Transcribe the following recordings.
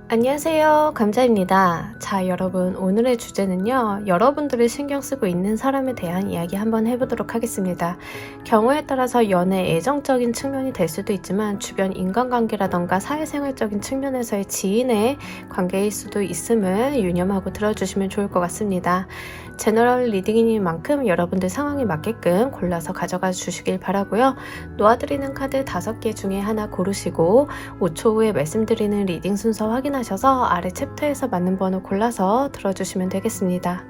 안녕하세요. 감자입니다. 자, 여러분, 오늘의 주제는요, 여러분들이 신경 쓰고 있는 사람에 대한 이야기 한번 해보도록 하겠습니다. 경우에 따라서 연애 애정적인 측면이 될 수도 있지만 주변 인간관계라던가 사회생활적인 측면에서의 지인의 관계일 수도 있음을 유념하고 들어주시면 좋을 것 같습니다. 제너럴 리딩인 만큼 여러분들 상황에 맞게끔 골라서 가져가 주시길 바라고요. 놓아드리는 카드 5개 중에 하나 고르시고 5초 후에 말씀드리는 리딩 순서 확인하셔서 아래 챕터에서 맞는 번호 골라서 들어주시면 되겠습니다.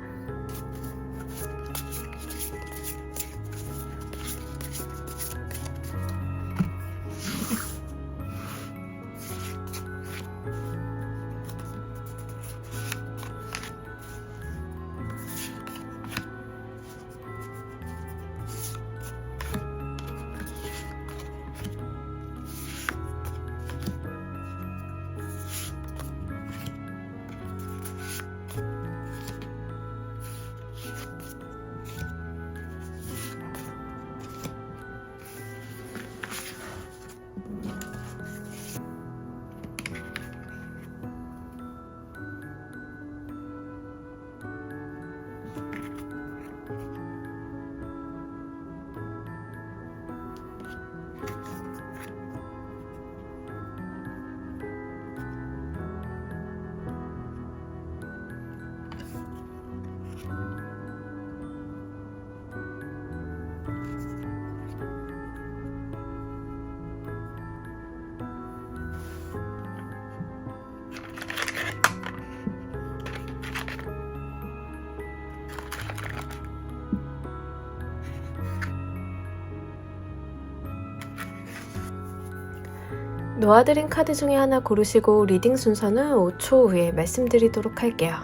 놓아드린 카드 중에 하나 고르시고 리딩 순서는 5초 후에 말씀드리도록 할게요.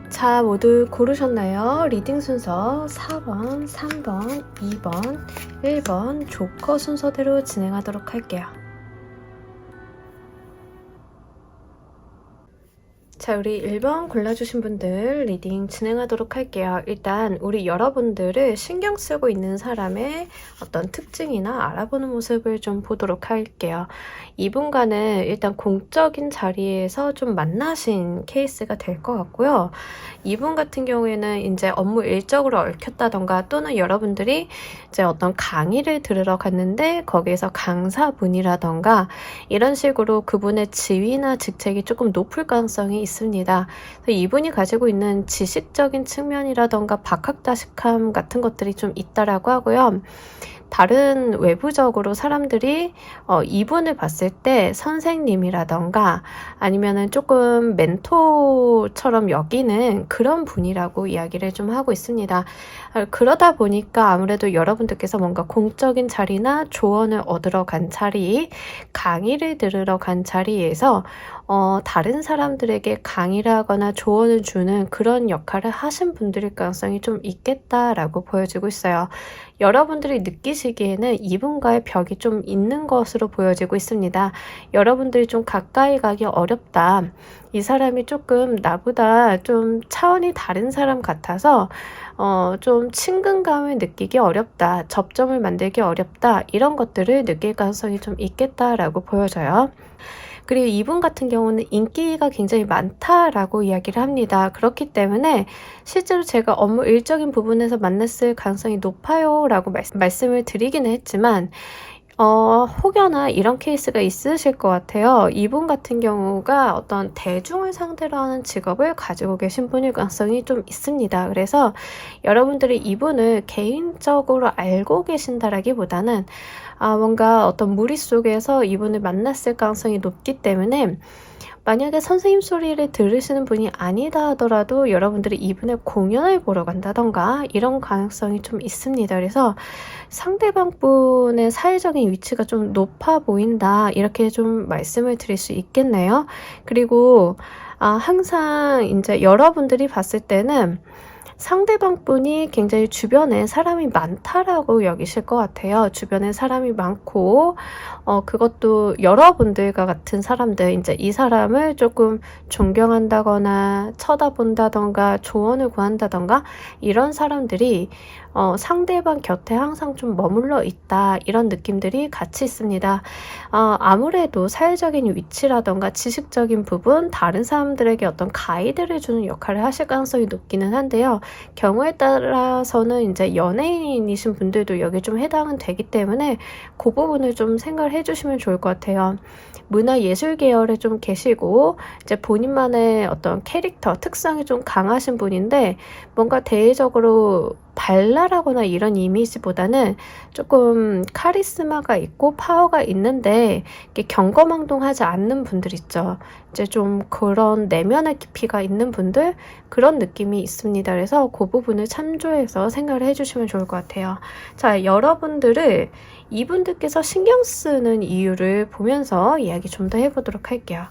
자, 모두 고르셨나요? 리딩 순서 4번, 3번, 2번, 1번 조커 순서대로 진행하도록 할게요. 자, 우리 1번 골라주신 분들 리딩 진행하도록 할게요. 일단 우리 여러분들을 신경 쓰고 있는 사람의 어떤 특징이나 알아보는 모습을 좀 보도록 할게요. 이분과는 일단 공적인 자리에서 좀 만나신 케이스가 될 것 같고요. 이분 같은 경우에는 이제 업무 일적으로 얽혔다던가 또는 여러분들이 이제 어떤 강의를 들으러 갔는데 거기에서 강사분이라던가 이런 식으로 그분의 지위나 직책이 조금 높을 가능성이 있습니다. 이분이 가지고 있는 지식적인 측면이라던가 박학다식함 같은 것들이 좀 있다라고 하고요. 다른 외부적으로 사람들이 이분을 봤을 때 선생님이라던가 아니면은 조금 멘토처럼 여기는 그런 분이라고 이야기를 좀 하고 있습니다. 그러다 보니까 아무래도 여러분들께서 뭔가 공적인 자리나 조언을 얻으러 간 자리, 강의를 들으러 간 자리에서 다른 사람들에게 강의를 하거나 조언을 주는 그런 역할을 하신 분들일 가능성이 좀 있겠다라고 보여지고 있어요. 여러분들이 느끼시기에는 이분과의 벽이 좀 있는 것으로 보여지고 있습니다. 여러분들이 좀 가까이 가기 어렵다. 이 사람이 조금 나보다 좀 차원이 다른 사람 같아서 좀 친근감을 느끼기 어렵다. 접점을 만들기 어렵다. 이런 것들을 느낄 가능성이 좀 있겠다라고 보여져요. 그리고 이분 같은 경우는 인기가 굉장히 많다라고 이야기를 합니다. 그렇기 때문에 실제로 제가 업무 일적인 부분에서 만났을 가능성이 높아요 라고 말씀을 드리기는 했지만 혹여나 이런 케이스가 있으실 것 같아요. 이분 같은 경우가 어떤 대중을 상대로 하는 직업을 가지고 계신 분일 가능성이 좀 있습니다. 그래서 여러분들이 이분을 개인적으로 알고 계신다라기보다는 뭔가 어떤 무리 속에서 이분을 만났을 가능성이 높기 때문에 만약에 선생님 소리를 들으시는 분이 아니다 하더라도 여러분들이 이분의 공연을 보러 간다던가 이런 가능성이 좀 있습니다. 그래서 상대방 분의 사회적인 위치가 좀 높아 보인다 이렇게 좀 말씀을 드릴 수 있겠네요. 그리고 항상 이제 여러분들이 봤을 때는 상대방 분이 굉장히 주변에 사람이 많다라고 여기실 것 같아요. 주변에 사람이 많고, 그것도 여러분들과 같은 사람들, 이제 이 사람을 조금 존경한다거나 쳐다본다던가 조언을 구한다던가 이런 사람들이 상대방 곁에 항상 좀 머물러 있다, 이런 느낌들이 같이 있습니다. 아무래도 사회적인 위치라던가 지식적인 부분, 다른 사람들에게 어떤 가이드를 주는 역할을 하실 가능성이 높기는 한데요. 경우에 따라서는 이제 연예인이신 분들도 여기 좀 해당은 되기 때문에 그 부분을 좀 생각을 해주시면 좋을 것 같아요. 문화예술 계열에 좀 계시고 이제 본인만의 어떤 캐릭터, 특성이 좀 강하신 분인데 뭔가 대외적으로 발랄하거나 이런 이미지보다는 조금 카리스마가 있고 파워가 있는데 이렇게 경거망동하지 않는 분들 있죠. 이제 좀 그런 내면의 깊이가 있는 분들, 그런 느낌이 있습니다. 그래서 그 부분을 참조해서 생각을 해주시면 좋을 것 같아요. 자, 여러분들을 이분들께서 신경 쓰는 이유를 보면서 이야기 좀 더 해보도록 할게요.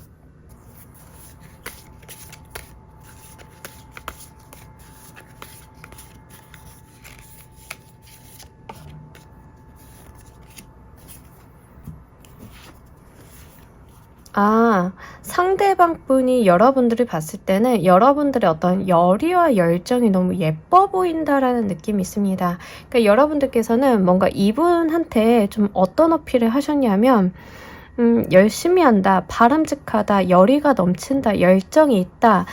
상대방 분이 여러분들을 봤을 때는 여러분들의 어떤 열의와 열정이 너무 예뻐 보인다라는 느낌이 있습니다. 그러니까 여러분들께서는 뭔가 이분한테 좀 어떤 어필을 하셨냐면, 열심히 한다, 바람직하다, 열의가 넘친다, 열정이 있다,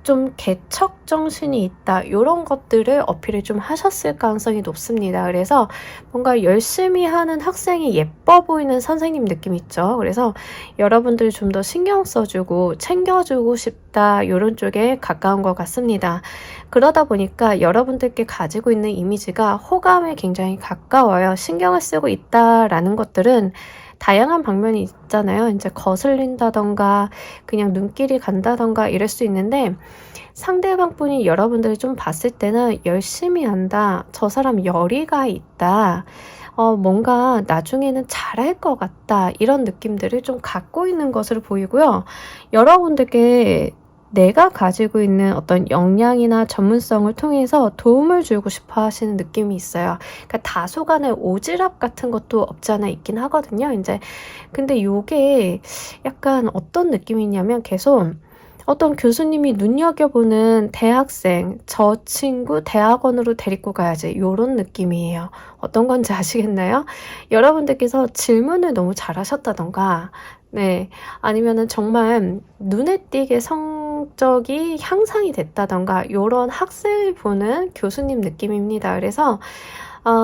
좀 개척 정신이 있다, 이런 것들을 어필을 좀 하셨을 가능성이 높습니다. 그래서 뭔가 열심히 하는 학생이 예뻐 보이는 선생님 느낌 있죠. 그래서 여러분들 좀 더 신경 써주고 챙겨주고 싶다, 이런 쪽에 가까운 것 같습니다. 그러다 보니까 여러분들께 가지고 있는 이미지가 호감에 굉장히 가까워요. 신경을 쓰고 있다라는 것들은 다양한 방면이 있잖아요. 이제 거슬린다던가 그냥 눈길이 간다던가 이럴 수 있는데, 상대방 분이 여러분들을 좀 봤을 때는 열심히 한다, 저 사람 열의가 있다, 뭔가 나중에는 잘할 것 같다, 이런 느낌들을 좀 갖고 있는 것으로 보이고요. 여러분들께 내가 가지고 있는 어떤 역량이나 전문성을 통해서 도움을 주고 싶어 하시는 느낌이 있어요. 그러니까 다소간의 오지랖 같은 것도 없지 않아 있긴 하거든요. 이제 근데 요게 약간 어떤 느낌이냐면, 계속 어떤 교수님이 눈여겨보는 대학생, 저 친구 대학원으로 데리고 가야지, 요런 느낌이에요. 어떤 건지 아시겠나요? 여러분들께서 질문을 너무 잘하셨다던가, 네, 아니면은 정말 눈에 띄게 성적이 향상이 됐다던가, 요런 학생을 보는 교수님 느낌입니다. 그래서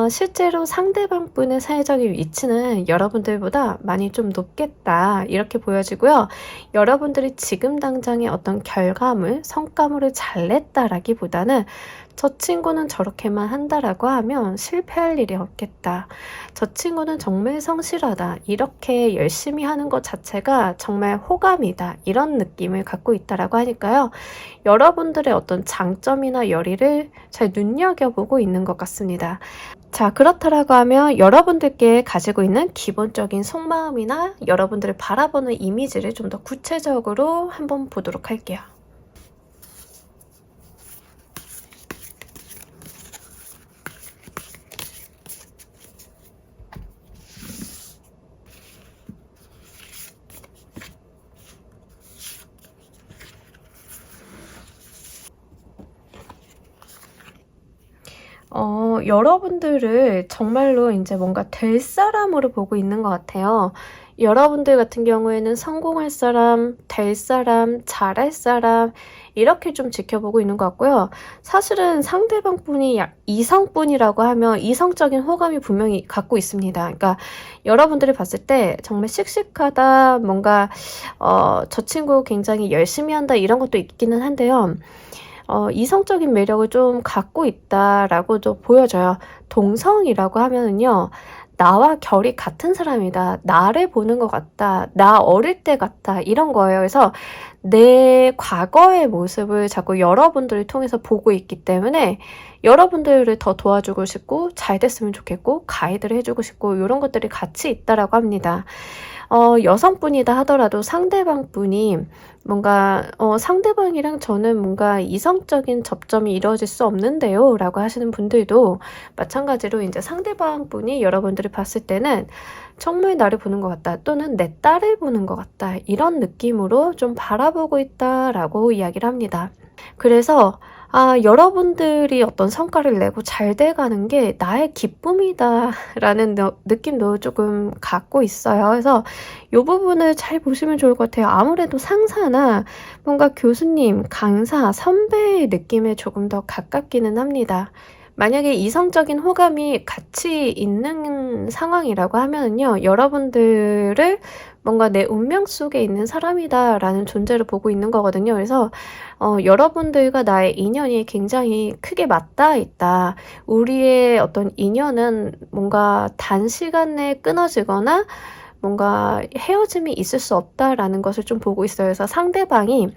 실제로 상대방 분의 사회적인 위치는 여러분들보다 많이 좀 높겠다, 이렇게 보여지고요. 여러분들이 지금 당장의 어떤 결과물, 성과물을 잘 냈다라기보다는 저 친구는 저렇게만 한다라고 하면 실패할 일이 없겠다, 저 친구는 정말 성실하다, 이렇게 열심히 하는 것 자체가 정말 호감이다, 이런 느낌을 갖고 있다라고 하니까요. 여러분들의 어떤 장점이나 열의를 잘 눈여겨보고 있는 것 같습니다. 자, 그렇다라고 하면 여러분들께 가지고 있는 기본적인 속마음이나 여러분들을 바라보는 이미지를 좀 더 구체적으로 한번 보도록 할게요. 여러분들을 정말로 이제 뭔가 될 사람으로 보고 있는 것 같아요. 여러분들 같은 경우에는 성공할 사람, 될 사람, 잘할 사람, 이렇게 좀 지켜보고 있는 것 같고요. 사실은 상대방 분이 이성분이라고 하면 이성적인 호감이 분명히 갖고 있습니다. 그러니까 여러분들이 봤을 때 정말 씩씩하다, 뭔가 저 친구 굉장히 열심히 한다, 이런 것도 있기는 한데요. 이성적인 매력을 좀 갖고 있다라고도 보여져요. 동성이라고 하면은요, 나와 결이 같은 사람이다, 나를 보는 것 같다, 나 어릴 때 같다, 이런 거예요. 그래서 내 과거의 모습을 자꾸 여러분들을 통해서 보고 있기 때문에 여러분들을 더 도와주고 싶고 잘 됐으면 좋겠고 가이드를 해주고 싶고, 이런 것들이 같이 있다라고 합니다. 여성분이다 하더라도 상대방분이 뭔가 상대방이랑 저는 뭔가 이성적인 접점이 이루어질 수 없는데요 라고 하시는 분들도 마찬가지로 이제 상대방분이 여러분들이 봤을 때는 정말 나를 보는 것 같다 또는 내 딸을 보는 것 같다 이런 느낌으로 좀 바라보고 있다라고 이야기를 합니다. 그래서 여러분들이 어떤 성과를 내고 잘 돼가는 게 나의 기쁨이다라는 느낌도 조금 갖고 있어요. 그래서 이 부분을 잘 보시면 좋을 것 같아요. 아무래도 상사나 뭔가 교수님, 강사, 선배의 느낌에 조금 더 가깝기는 합니다. 만약에 이성적인 호감이 같이 있는 상황이라고 하면요, 여러분들을 뭔가 내 운명 속에 있는 사람이다라는 존재를 보고 있는 거거든요. 그래서 여러분들과 나의 인연이 굉장히 크게 맞닿아 있다. 우리의 어떤 인연은 뭔가 단시간 내에 끊어지거나 뭔가 헤어짐이 있을 수 없다라는 것을 좀 보고 있어요. 그래서 상대방이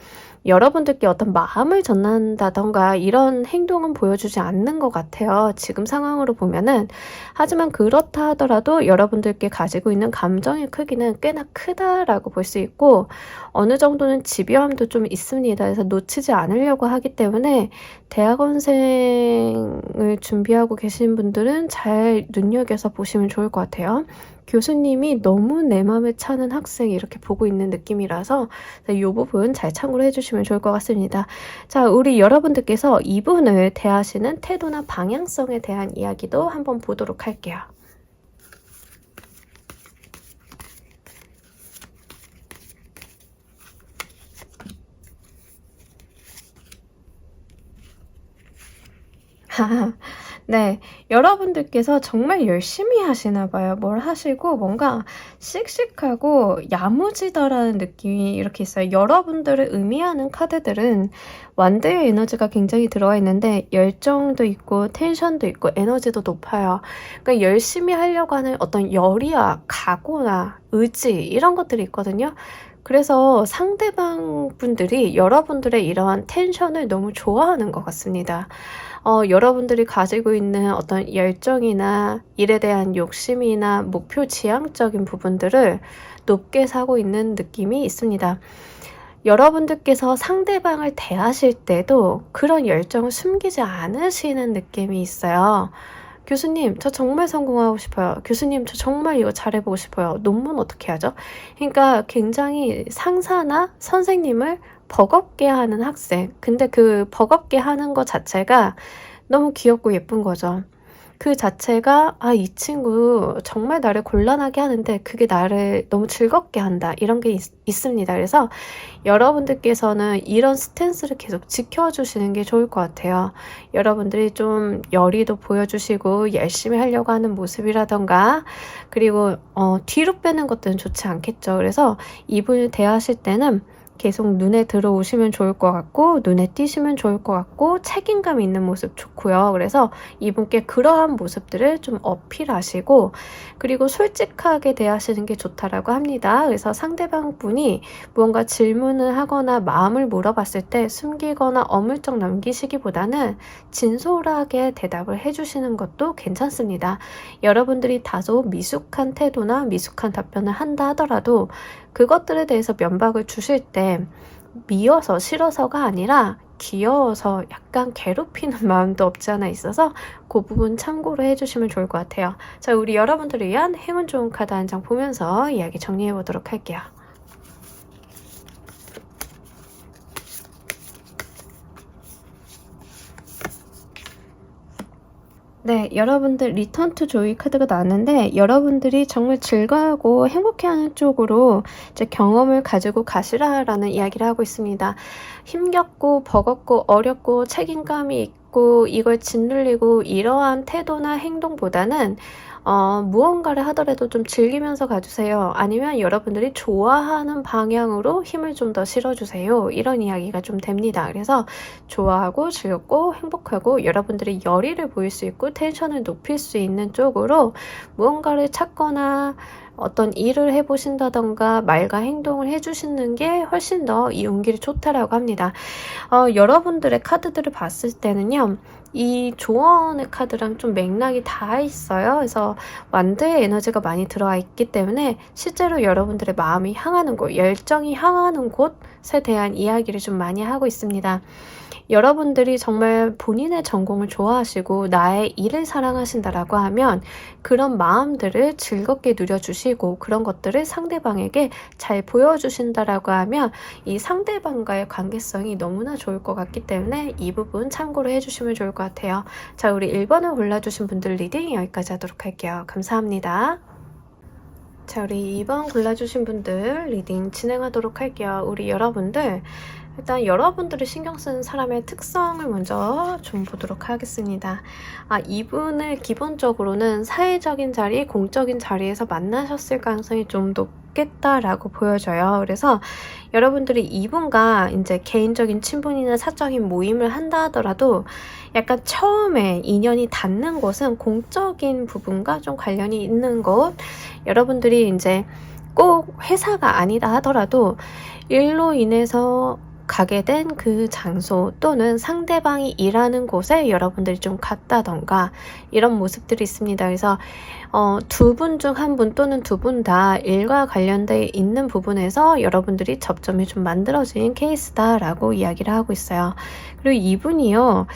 여러분들께 어떤 마음을 전한다던가 이런 행동은 보여주지 않는 것 같아요. 지금 상황으로 보면은. 하지만 그렇다 하더라도 여러분들께 가지고 있는 감정의 크기는 꽤나 크다라고 볼 수 있고 어느 정도는 집요함도 좀 있습니다. 그래서 놓치지 않으려고 하기 때문에 대학원생을 준비하고 계신 분들은 잘 눈여겨서 보시면 좋을 것 같아요. 교수님이 너무 내 맘에 차는 학생 이렇게 보고 있는 느낌이라서 이 부분 잘 참고를 해주시면 좋을 것 같습니다. 자, 우리 여러분들께서 이분을 대하시는 태도나 방향성에 대한 이야기도 한번 보도록 할게요. 네, 여러분들께서 정말 열심히 하시나 봐요. 뭘 하시고 뭔가 씩씩하고 야무지다라는 느낌이 이렇게 있어요. 여러분들을 의미하는 카드들은 완드의 에너지가 굉장히 들어가 있는데 열정도 있고 텐션도 있고 에너지도 높아요. 그러니까 열심히 하려고 하는 어떤 열의와 각오나 의지 이런 것들이 있거든요. 그래서 상대방 분들이 여러분들의 이러한 텐션을 너무 좋아하는 것 같습니다. 여러분들이 가지고 있는 어떤 열정이나 일에 대한 욕심이나 목표 지향적인 부분들을 높게 사고 있는 느낌이 있습니다. 여러분들께서 상대방을 대하실 때도 그런 열정을 숨기지 않으시는 느낌이 있어요. 교수님, 저 정말 성공하고 싶어요. 교수님, 저 정말 이거 잘해보고 싶어요. 논문 어떻게 하죠? 그러니까 굉장히 상사나 선생님을 버겁게 하는 학생. 근데 그 버겁게 하는 것 자체가 너무 귀엽고 예쁜 거죠. 그 자체가 이 친구 정말 나를 곤란하게 하는데 그게 나를 너무 즐겁게 한다. 이런 게 있습니다. 그래서 여러분들께서는 이런 스탠스를 계속 지켜주시는 게 좋을 것 같아요. 여러분들이 좀 열의도 보여주시고 열심히 하려고 하는 모습이라던가 그리고 뒤로 빼는 것들은 좋지 않겠죠. 그래서 이분을 대하실 때는 계속 눈에 들어오시면 좋을 것 같고 눈에 띄시면 좋을 것 같고 책임감 있는 모습 좋고요. 그래서 이분께 그러한 모습들을 좀 어필하시고 그리고 솔직하게 대하시는 게 좋다라고 합니다. 그래서 상대방 분이 무언가 질문을 하거나 마음을 물어봤을 때 숨기거나 어물쩍 넘기시기보다는 진솔하게 대답을 해주시는 것도 괜찮습니다. 여러분들이 다소 미숙한 태도나 미숙한 답변을 한다 하더라도 그것들에 대해서 면박을 주실 때 미워서 싫어서가 아니라 귀여워서 약간 괴롭히는 마음도 없지 않아 있어서 그 부분 참고로 해주시면 좋을 것 같아요. 자, 우리 여러분들을 위한 행운 좋은 카드 한 장 보면서 이야기 정리해 보도록 할게요. 네, 여러분들 리턴 투 조이 카드가 나왔는데 여러분들이 정말 즐거워하고 행복해하는 쪽으로 이제 경험을 가지고 가시라라는 이야기를 하고 있습니다. 힘겹고 버겁고 어렵고 책임감이 있고 이걸 짓눌리고 이러한 태도나 행동보다는 무언가를 하더라도 좀 즐기면서 가주세요. 아니면 여러분들이 좋아하는 방향으로 힘을 좀 더 실어주세요. 이런 이야기가 좀 됩니다. 그래서 좋아하고 즐겁고 행복하고 여러분들이 열의를 보일 수 있고 텐션을 높일 수 있는 쪽으로 무언가를 찾거나 어떤 일을 해보신다던가 말과 행동을 해주시는 게 훨씬 더 이 운기를 좋다라고 합니다. 여러분들의 카드들을 봤을 때는요. 이 조언의 카드랑 좀 맥락이 다 있어요. 그래서 그래서 완드의 에너지가 많이 들어와 있기 때문에 실제로 여러분들의 마음이 향하는 곳, 열정이 향하는 곳에 대한 이야기를 좀 많이 하고 있습니다. 여러분들이 정말 본인의 전공을 좋아하시고 나의 일을 사랑하신다라고 하면 그런 마음들을 즐겁게 누려주시고 그런 것들을 상대방에게 잘 보여주신다라고 하면 이 상대방과의 관계성이 너무나 좋을 것 같기 때문에 이 부분 참고로 해주시면 좋을 것 같아요. 자, 우리 1번을 골라주신 분들 리딩 여기까지 하도록 할게요. 감사합니다. 자, 우리 2번 골라주신 분들 리딩 진행하도록 할게요. 우리 여러분들 일단 여러분들이 신경 쓰는 사람의 특성을 먼저 좀 보도록 하겠습니다. 이분을 기본적으로는 사회적인 자리, 공적인 자리에서 만나셨을 가능성이 좀 높겠다라고 보여져요. 그래서 여러분들이 이분과 이제 개인적인 친분이나 사적인 모임을 한다 하더라도 약간 처음에 인연이 닿는 곳은 공적인 부분과 좀 관련이 있는 곳, 여러분들이 이제 꼭 회사가 아니다 하더라도 일로 인해서 가게 된 그 장소 또는 상대방이 일하는 곳에 여러분들이 좀 갔다던가 이런 모습들이 있습니다. 그래서 두 분 중 한 분 또는 두 분 다 일과 관련돼 있는 부분에서 여러분들이 접점이 좀 만들어진 케이스다라고 이야기를 하고 있어요. 그리고 이분이요,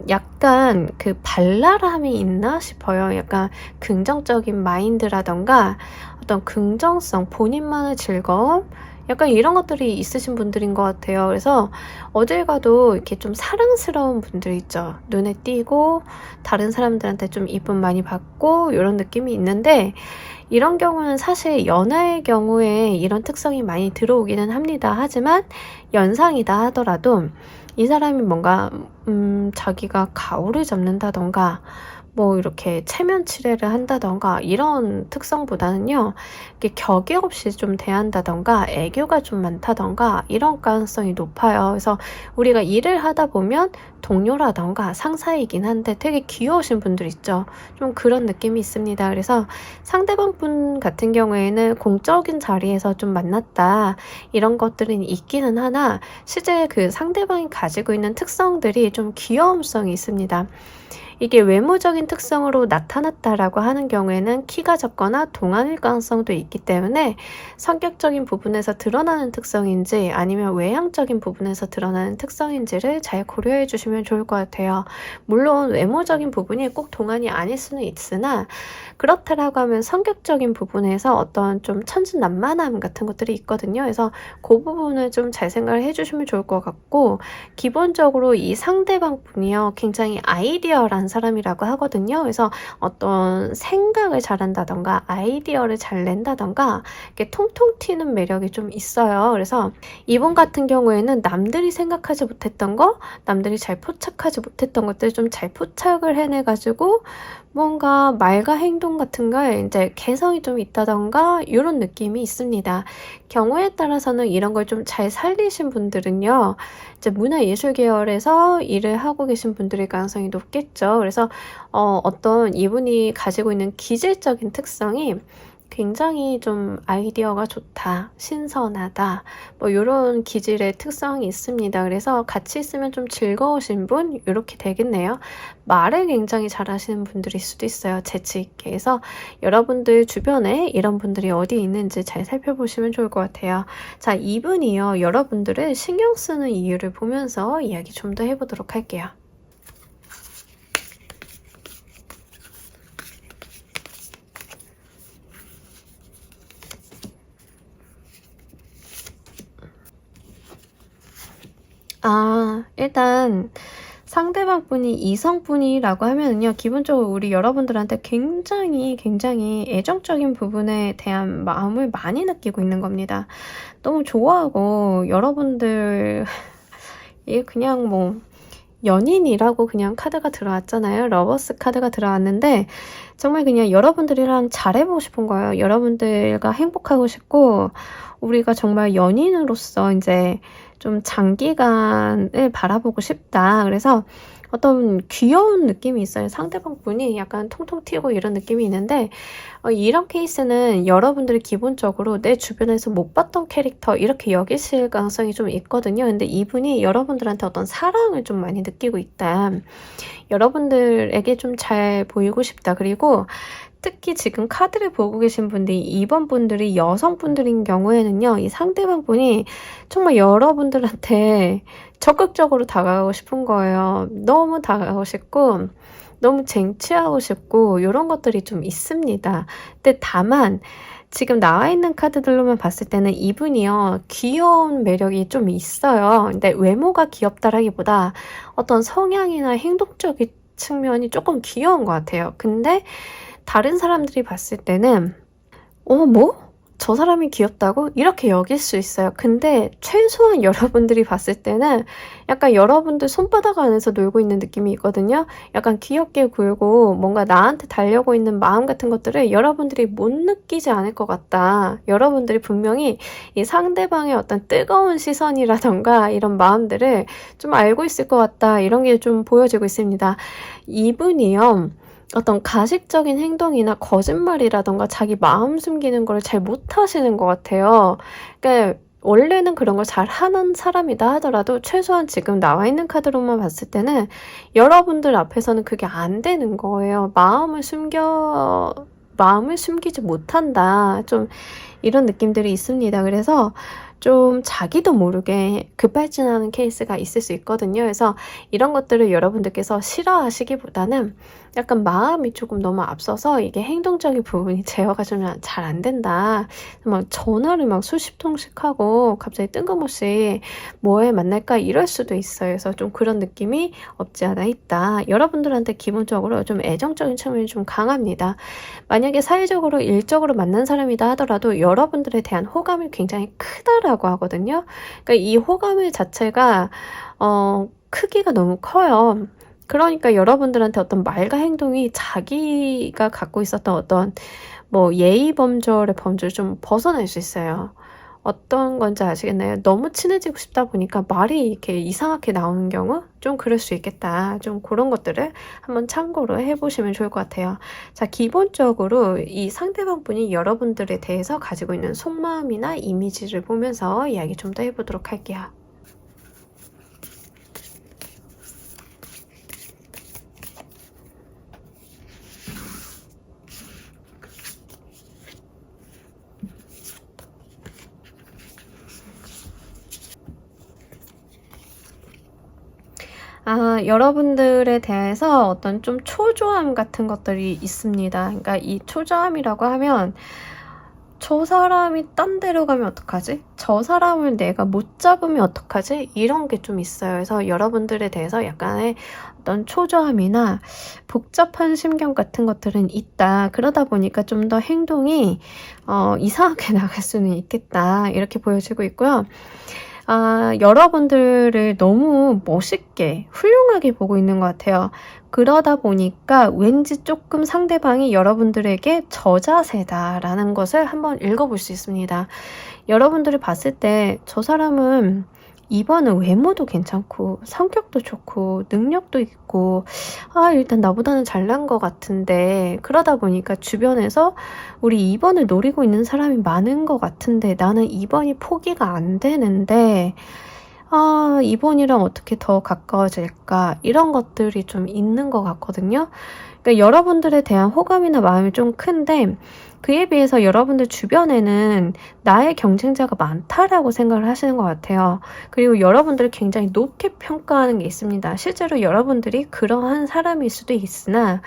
약간 그 발랄함이 있나 싶어요. 약간 긍정적인 마인드라던가 어떤 긍정성, 본인만의 즐거움, 약간 이런 것들이 있으신 분들인 것 같아요. 그래서 어딜 가도 이렇게 좀 사랑스러운 분들 있죠. 눈에 띄고 다른 사람들한테 좀 이쁨 많이 받고 이런 느낌이 있는데, 이런 경우는 사실 연하의 경우에 이런 특성이 많이 들어오기는 합니다. 하지만 연상이다 하더라도 이 사람이 뭔가 자기가 가오를 잡는다던가 뭐 이렇게 체면 치레를 한다던가 이런 특성보다는요, 이렇게 격이 없이 좀 대한다던가 애교가 좀 많다던가 이런 가능성이 높아요. 그래서 우리가 일을 하다 보면 동료라던가 상사이긴 한데 되게 귀여우신 분들 있죠. 좀 그런 느낌이 있습니다. 그래서 상대방 분 같은 경우에는 공적인 자리에서 좀 만났다 이런 것들은 있기는 하나 실제 그 상대방이 가지고 있는 특성들이 좀 귀여움성이 있습니다. 이게 외모적인 특성으로 나타났다라고 하는 경우에는 키가 작거나 동안일 가능성도 있기 때문에 성격적인 부분에서 드러나는 특성인지 아니면 외향적인 부분에서 드러나는 특성인지를 잘 고려해 주시면 좋을 것 같아요. 물론 외모적인 부분이 꼭 동안이 아닐 수는 있으나 그렇다라고 하면 성격적인 부분에서 어떤 좀 천진난만함 같은 것들이 있거든요. 그래서 그 부분을 좀 잘 생각을 해주시면 좋을 것 같고, 기본적으로 이 상대방 분이요 굉장히 아이디어란 사람이라고 하거든요. 그래서 어떤 생각을 잘한다던가 아이디어를 잘 낸다던가 이렇게 통통 튀는 매력이 좀 있어요. 그래서 이분 같은 경우에는 남들이 생각하지 못했던 거, 남들이 잘 포착하지 못했던 것들 좀 잘 포착을 해내가지고 뭔가 말과 행동 같은 거에 이제 개성이 좀 있다던가 이런 느낌이 있습니다. 경우에 따라서는 이런 걸 좀 잘 살리신 분들은요, 이제 문화예술 계열에서 일을 하고 계신 분들의 가능성이 높겠죠. 그래서 어떤 이분이 가지고 있는 기질적인 특성이 굉장히 좀 아이디어가 좋다, 신선하다, 뭐 이런 기질의 특성이 있습니다. 그래서 같이 있으면 좀 즐거우신 분 이렇게 되겠네요. 말을 굉장히 잘하시는 분들일 수도 있어요. 재치 있게. 그래서 여러분들 주변에 이런 분들이 어디 있는지 잘 살펴보시면 좋을 것 같아요. 자, 이분이요, 여러분들을 신경 쓰는 이유를 보면서 이야기 좀 더 해보도록 할게요. 일단 상대방 분이 이성분이라고 하면은요, 기본적으로 우리 여러분들한테 굉장히 애정적인 부분에 대한 마음을 많이 느끼고 있는 겁니다. 너무 좋아하고, 여러분들 이게 그냥 뭐 연인이라고 그냥 카드가 들어왔잖아요. 러버스 카드가 들어왔는데 정말 그냥 여러분들이랑 잘해보고 싶은 거예요. 여러분들과 행복하고 싶고, 우리가 정말 연인으로서 이제 좀 장기간을 바라보고 싶다. 그래서 어떤 귀여운 느낌이 있어요. 상대방 분이 약간 통통 튀고 이런 느낌이 있는데 이런 케이스는 여러분들이 기본적으로 내 주변에서 못 봤던 캐릭터 이렇게 여기실 가능성이 좀 있거든요. 근데 이분이 여러분들한테 어떤 사랑을 좀 많이 느끼고 있다. 여러분들에게 좀 잘 보이고 싶다. 그리고 특히 지금 카드를 보고 계신 분들이 2번 분들이 여성분들인 경우에는요. 이 상대방 분이 정말 여러분들한테 적극적으로 다가가고 싶은 거예요. 너무 다가가고 싶고 너무 쟁취하고 싶고 이런 것들이 좀 있습니다. 근데 다만 지금 나와 있는 카드들로만 봤을 때는 이분이요. 귀여운 매력이 좀 있어요. 근데 외모가 귀엽다라기보다 어떤 성향이나 행동적인 측면이 조금 귀여운 것 같아요. 근데 다른 사람들이 봤을 때는 뭐? 저 사람이 귀엽다고? 이렇게 여길 수 있어요. 근데 최소한 여러분들이 봤을 때는 약간 여러분들 손바닥 안에서 놀고 있는 느낌이 있거든요. 약간 귀엽게 굴고 뭔가 나한테 달려고 있는 마음 같은 것들을 여러분들이 못 느끼지 않을 것 같다. 여러분들이 분명히 이 상대방의 어떤 뜨거운 시선이라던가 이런 마음들을 좀 알고 있을 것 같다. 이런 게 좀 보여지고 있습니다. 이분이요. 어떤 가식적인 행동이나 거짓말이라던가 자기 마음 숨기는 걸 잘 못하시는 것 같아요. 그러니까 원래는 그런 걸 잘 하는 사람이다 하더라도 최소한 지금 나와 있는 카드로만 봤을 때는 여러분들 앞에서는 그게 안 되는 거예요. 마음을 숨기지 못한다. 좀 이런 느낌들이 있습니다. 그래서 좀 자기도 모르게 급발진하는 케이스가 있을 수 있거든요. 그래서 이런 것들을 여러분들께서 싫어하시기보다는 약간 마음이 조금 너무 앞서서 이게 행동적인 부분이 제어가 좀 잘 안 된다. 막 전화를 막 수십 통씩 하고 갑자기 뜬금없이 뭐해 만날까 이럴 수도 있어요. 그래서 좀 그런 느낌이 없지 않아 있다. 여러분들한테 기본적으로 좀 애정적인 측면이 좀 강합니다. 만약에 사회적으로 일적으로 만난 사람이다 하더라도 여러분들에 대한 호감이 굉장히 크다라고 하거든요. 그러니까 이 호감의 자체가 크기가 너무 커요. 그러니까 여러분들한테 어떤 말과 행동이 자기가 갖고 있었던 어떤 뭐 예의 범절의 범주를 좀 벗어날 수 있어요. 어떤 건지 아시겠나요? 너무 친해지고 싶다 보니까 말이 이렇게 이상하게 나오는 경우 좀 그럴 수 있겠다. 좀 그런 것들을 한번 참고로 해보시면 좋을 것 같아요. 자, 기본적으로 이 상대방 분이 여러분들에 대해서 가지고 있는 속마음이나 이미지를 보면서 이야기 좀 더 해보도록 할게요. 여러분들에 대해서 어떤 좀 초조함 같은 것들이 있습니다. 그러니까 이 초조함이라고 하면 저 사람이 딴 데로 가면 어떡하지? 저 사람을 내가 못 잡으면 어떡하지? 이런 게 좀 있어요. 그래서 여러분들에 대해서 약간의 어떤 초조함이나 복잡한 심경 같은 것들은 있다. 그러다 보니까 좀 더 행동이 이상하게 나갈 수는 있겠다. 이렇게 보여지고 있고요. 여러분들을 너무 멋있게 훌륭하게 보고 있는 것 같아요. 그러다 보니까 왠지 조금 상대방이 여러분들에게 저자세다라는 것을 한번 읽어볼 수 있습니다. 여러분들이 봤을 때 저 사람은 2번은 외모도 괜찮고 성격도 좋고 능력도 있고 일단 나보다는 잘난 것 같은데 그러다 보니까 주변에서 우리 2번을 노리고 있는 사람이 많은 것 같은데 나는 2번이 포기가 안 되는데 2번이랑 어떻게 더 가까워질까 이런 것들이 좀 있는 것 같거든요. 그러니까 여러분들에 대한 호감이나 마음이 좀 큰데 그에 비해서 여러분들 주변에는 나의 경쟁자가 많다라고 생각을 하시는 것 같아요. 그리고 여러분들을 굉장히 높게 평가하는 게 있습니다. 실제로 여러분들이 그러한 사람일 수도 있으나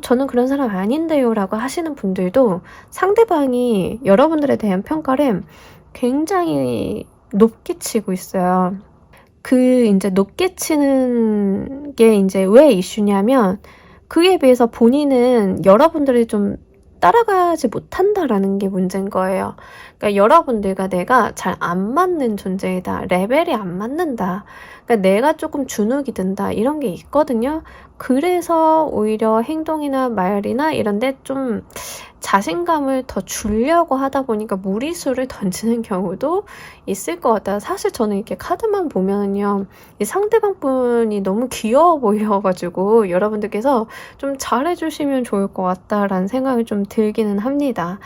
저는 그런 사람 아닌데요 라고 하시는 분들도 상대방이 여러분들에 대한 평가를 굉장히 높게 치고 있어요. 이제 높게 치는 게 이제 왜 이슈냐면 그에 비해서 본인은 여러분들이 좀 따라가지 못한다라는 게 문제인 거예요. 그러니까 여러분들과 내가 잘 안 맞는 존재이다. 레벨이 안 맞는다. 그러니까 내가 조금 주눅이 든다. 이런 게 있거든요. 그래서 오히려 행동이나 말이나 이런 데 좀 자신감을 더 주려고 하다 보니까 무리수를 던지는 경우도 있을 것 같아요. 사실 저는 이렇게 카드만 보면요, 이 상대방 분이 너무 귀여워 보여가지고 여러분들께서 좀 잘해주시면 좋을 것 같다라는 생각이 좀 들기는 합니다.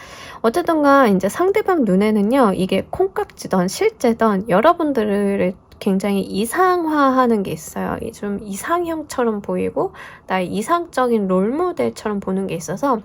어쨌든가 이제 상대방 눈에는요, 이게 콩깍지던 실제던 여러분들을 굉장히 이상화하는 게 있어요. 좀 이상형처럼 보이고 나의 이상적인 롤모델처럼 보는 게 있어서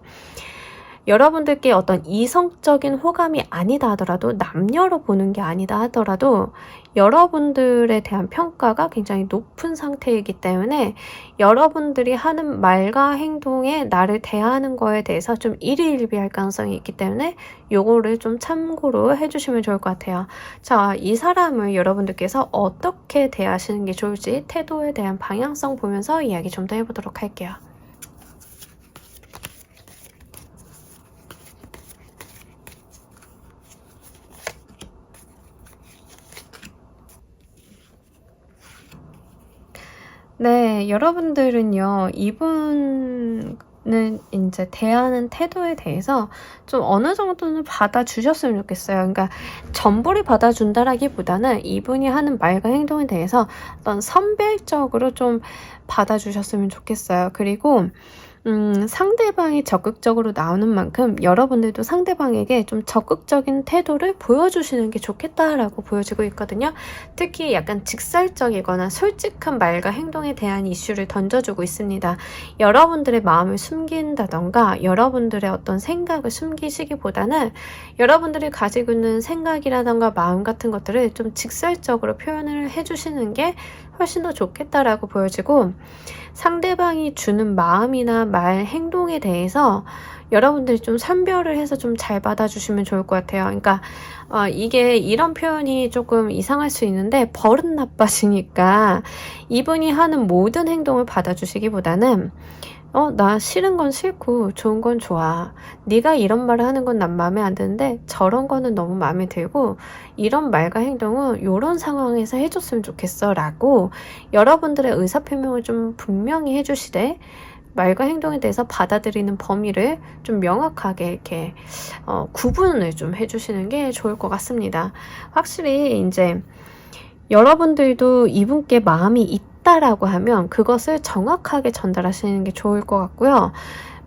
여러분들께 어떤 이성적인 호감이 아니다 하더라도, 남녀로 보는 게 아니다 하더라도 여러분들에 대한 평가가 굉장히 높은 상태이기 때문에 여러분들이 하는 말과 행동에 나를 대하는 거에 대해서 좀 일희일비할 가능성이 있기 때문에 요거를 좀 참고로 해주시면 좋을 것 같아요. 자, 이 사람을 여러분들께서 어떻게 대하시는 게 좋을지 태도에 대한 방향성 보면서 이야기 좀 더 해보도록 할게요. 네, 여러분들은요, 이분은 이제 대하는 태도에 대해서 좀 어느 정도는 받아주셨으면 좋겠어요. 그러니까 전부를 받아준다라기보다는 이분이 하는 말과 행동에 대해서 어떤 선별적으로 좀 받아주셨으면 좋겠어요. 그리고 상대방이 적극적으로 나오는 만큼 여러분들도 상대방에게 좀 적극적인 태도를 보여주시는 게 좋겠다라고 보여지고 있거든요. 특히 약간 직설적이거나 솔직한 말과 행동에 대한 이슈를 던져주고 있습니다. 여러분들의 마음을 숨긴다던가 여러분들의 어떤 생각을 숨기시기보다는 여러분들이 가지고 있는 생각이라던가 마음 같은 것들을 좀 직설적으로 표현을 해주시는 게 훨씬 더 좋겠다라고 보여지고, 상대방이 주는 마음이나 말, 행동에 대해서 여러분들이 좀 선별을 해서 좀 잘 받아주시면 좋을 것 같아요. 그러니까 이게 이런 표현이 조금 이상할 수 있는데 버릇 나빠지니까 이분이 하는 모든 행동을 받아주시기보다는 나 싫은 건 싫고 좋은 건 좋아. 네가 이런 말을 하는 건 난 마음에 안 드는데 저런 거는 너무 마음에 들고 이런 말과 행동은 이런 상황에서 해줬으면 좋겠어 라고 여러분들의 의사표명을 좀 분명히 해주시되, 말과 행동에 대해서 받아들이는 범위를 좀 명확하게 이렇게 구분을 좀 해주시는 게 좋을 것 같습니다. 확실히 이제 여러분들도 이분께 마음이 있다라고 하면 그것을 정확하게 전달하시는 게 좋을 것 같고요.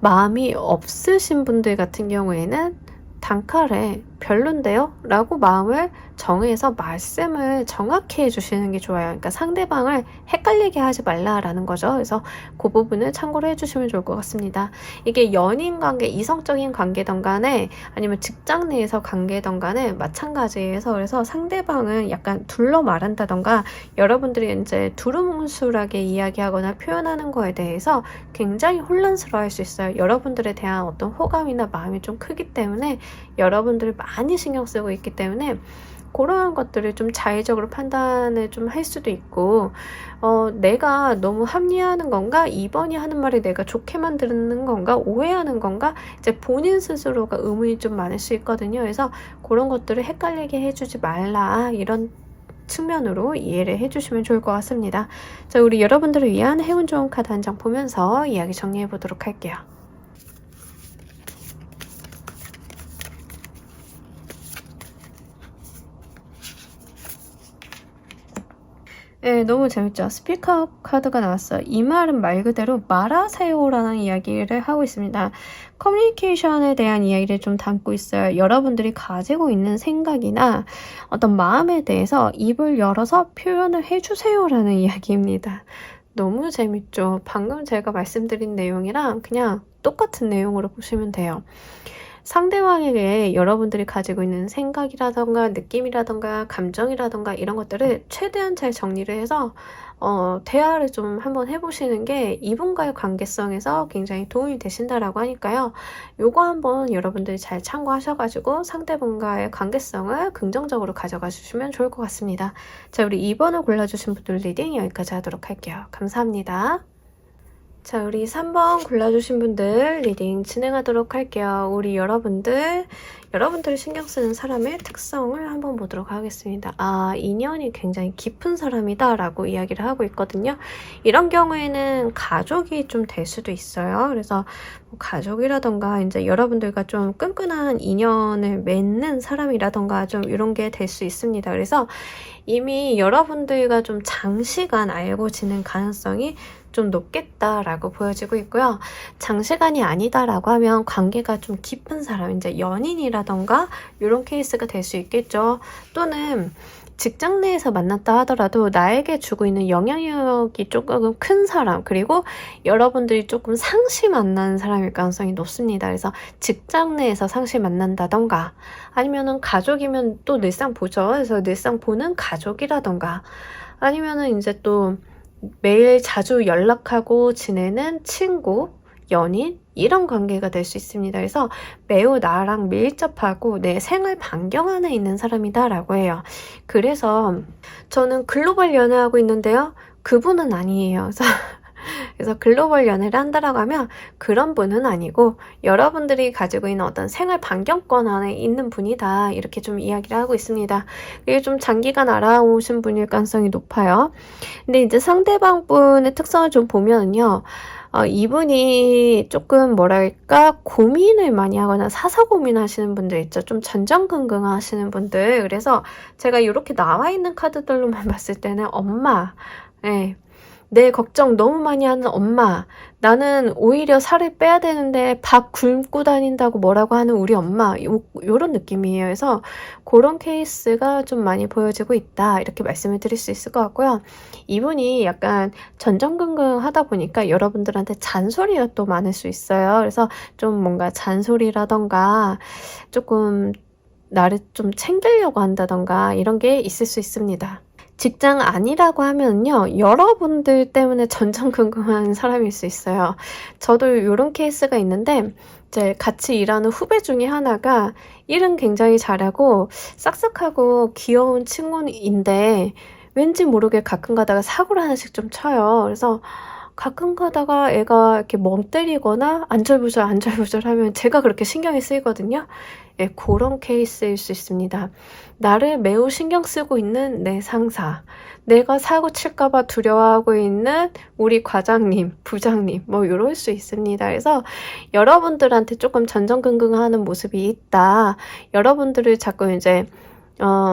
마음이 없으신 분들 같은 경우에는 단칼에 별론데요? 라고 마음을 정해서 말씀을 정확히 해주시는 게 좋아요. 그러니까 상대방을 헷갈리게 하지 말라라는 거죠. 그래서 그 부분을 참고로 해주시면 좋을 것 같습니다. 이게 연인 관계, 이성적인 관계든 간에 아니면 직장 내에서 관계든 간에 마찬가지에서, 그래서 상대방을 약간 둘러 말한다던가 여러분들이 이제 두루뭉술하게 이야기하거나 표현하는 거에 대해서 굉장히 혼란스러워할 수 있어요. 여러분들에 대한 어떤 호감이나 마음이 좀 크기 때문에 여러분들이 많이 신경 쓰고 있기 때문에 그러한 것들을 좀 자의적으로 판단을 좀 할 수도 있고, 내가 너무 합리화하는 건가, 이번이 하는 말이 내가 좋게 만드는 건가, 오해하는 건가, 이제 본인 스스로가 의문이 좀 많을 수 있거든요. 그래서 그런 것들을 헷갈리게 해주지 말라, 이런 측면으로 이해를 해주시면 좋을 것 같습니다. 자, 우리 여러분들을 위한 행운 좋은 카드 한 장 보면서 이야기 정리해 보도록 할게요. 네, 너무 재밌죠? 스피커 카드가 나왔어요. 이 말은 말 그대로 말하세요라는 이야기를 하고 있습니다. 커뮤니케이션에 대한 이야기를 좀 담고 있어요. 여러분들이 가지고 있는 생각이나 어떤 마음에 대해서 입을 열어서 표현을 해주세요라는 이야기입니다. 너무 재밌죠? 방금 제가 말씀드린 내용이랑 그냥 똑같은 내용으로 보시면 돼요. 상대방에게 여러분들이 가지고 있는 생각이라던가 느낌이라던가 감정이라던가 이런 것들을 최대한 잘 정리를 해서 대화를 좀 한번 해보시는 게 이분과의 관계성에서 굉장히 도움이 되신다라고 하니까요. 요거 한번 여러분들이 잘 참고하셔가지고 상대분과의 관계성을 긍정적으로 가져가 주시면 좋을 것 같습니다. 자, 우리 2번을 골라주신 분들 리딩 여기까지 하도록 할게요. 감사합니다. 자, 우리 3번 골라주신 분들 리딩 진행하도록 할게요. 우리 여러분들이 신경 쓰는 사람의 특성을 한번 보도록 하겠습니다. 아, 인연이 굉장히 깊은 사람이다 라고 이야기를 하고 있거든요. 이런 경우에는 가족이 좀 될 수도 있어요. 그래서 뭐 가족이라던가 이제 여러분들과 좀 끈끈한 인연을 맺는 사람이라던가 좀 이런 게 될 수 있습니다. 그래서 이미 여러분들과 좀 장시간 알고 지낸 가능성이 좀 높겠다라고 보여지고 있고요. 장시간이 아니다라고 하면 관계가 좀 깊은 사람, 이제 연인이라던가 이런 케이스가 될 수 있겠죠. 또는 직장 내에서 만났다 하더라도 나에게 주고 있는 영향력이 조금 큰 사람, 그리고 여러분들이 조금 상시 만나는 사람일 가능성이 높습니다. 그래서 직장 내에서 상시 만난다던가 아니면은 가족이면 또 늘상 보죠. 그래서 늘상 보는 가족이라던가 아니면은 이제 또 매일 자주 연락하고 지내는 친구, 연인 이런 관계가 될 수 있습니다. 그래서 매우 나랑 밀접하고 내 생활 반경 안에 있는 사람이다 라고 해요. 그래서 저는 글로벌 연애하고 있는데요. 그분은 아니에요. 그래서 글로벌 연애를 한다라고 하면 그런 분은 아니고 여러분들이 가지고 있는 어떤 생활 반경권 안에 있는 분이다 이렇게 좀 이야기를 하고 있습니다. 이게 좀 장기간 알아오신 분일 가능성이 높아요. 근데 이제 상대방 분의 특성을 좀 보면요. 이분이 조금 뭐랄까 고민을 많이 하거나 사서 고민하시는 분들 있죠. 좀 전전긍긍 하시는 분들. 그래서 제가 이렇게 나와 있는 카드들로만 봤을 때는 엄마, 네. 내 걱정 너무 많이 하는 엄마, 나는 오히려 살을 빼야 되는데 밥 굶고 다닌다고 뭐라고 하는 우리 엄마, 요런 느낌이에요. 그래서 그런 케이스가 좀 많이 보여지고 있다 이렇게 말씀을 드릴 수 있을 것 같고요. 이분이 약간 전전긍긍 하다 보니까 여러분들한테 잔소리가 또 많을 수 있어요. 그래서 좀 뭔가 잔소리라던가 조금 나를 좀 챙기려고 한다던가 이런 게 있을 수 있습니다. 직장 아니라고 하면요. 여러분들 때문에 전전긍긍한 사람일 수 있어요. 저도 이런 케이스가 있는데 이제 같이 일하는 후배 중에 하나가 일은 굉장히 잘하고 싹싹하고 귀여운 친구인데 왠지 모르게 가끔 가다가 사고를 하나씩 좀 쳐요. 그래서 가끔 가다가 애가 이렇게 멍 때리거나 안절부절 하면 제가 그렇게 신경이 쓰이거든요. 예, 그런 케이스일 수 있습니다. 나를 매우 신경 쓰고 있는 내 상사, 내가 사고 칠까봐 두려워하고 있는 우리 과장님, 부장님, 뭐 이럴 수 있습니다. 그래서 여러분들한테 조금 전전긍긍하는 모습이 있다. 여러분들을 자꾸 이제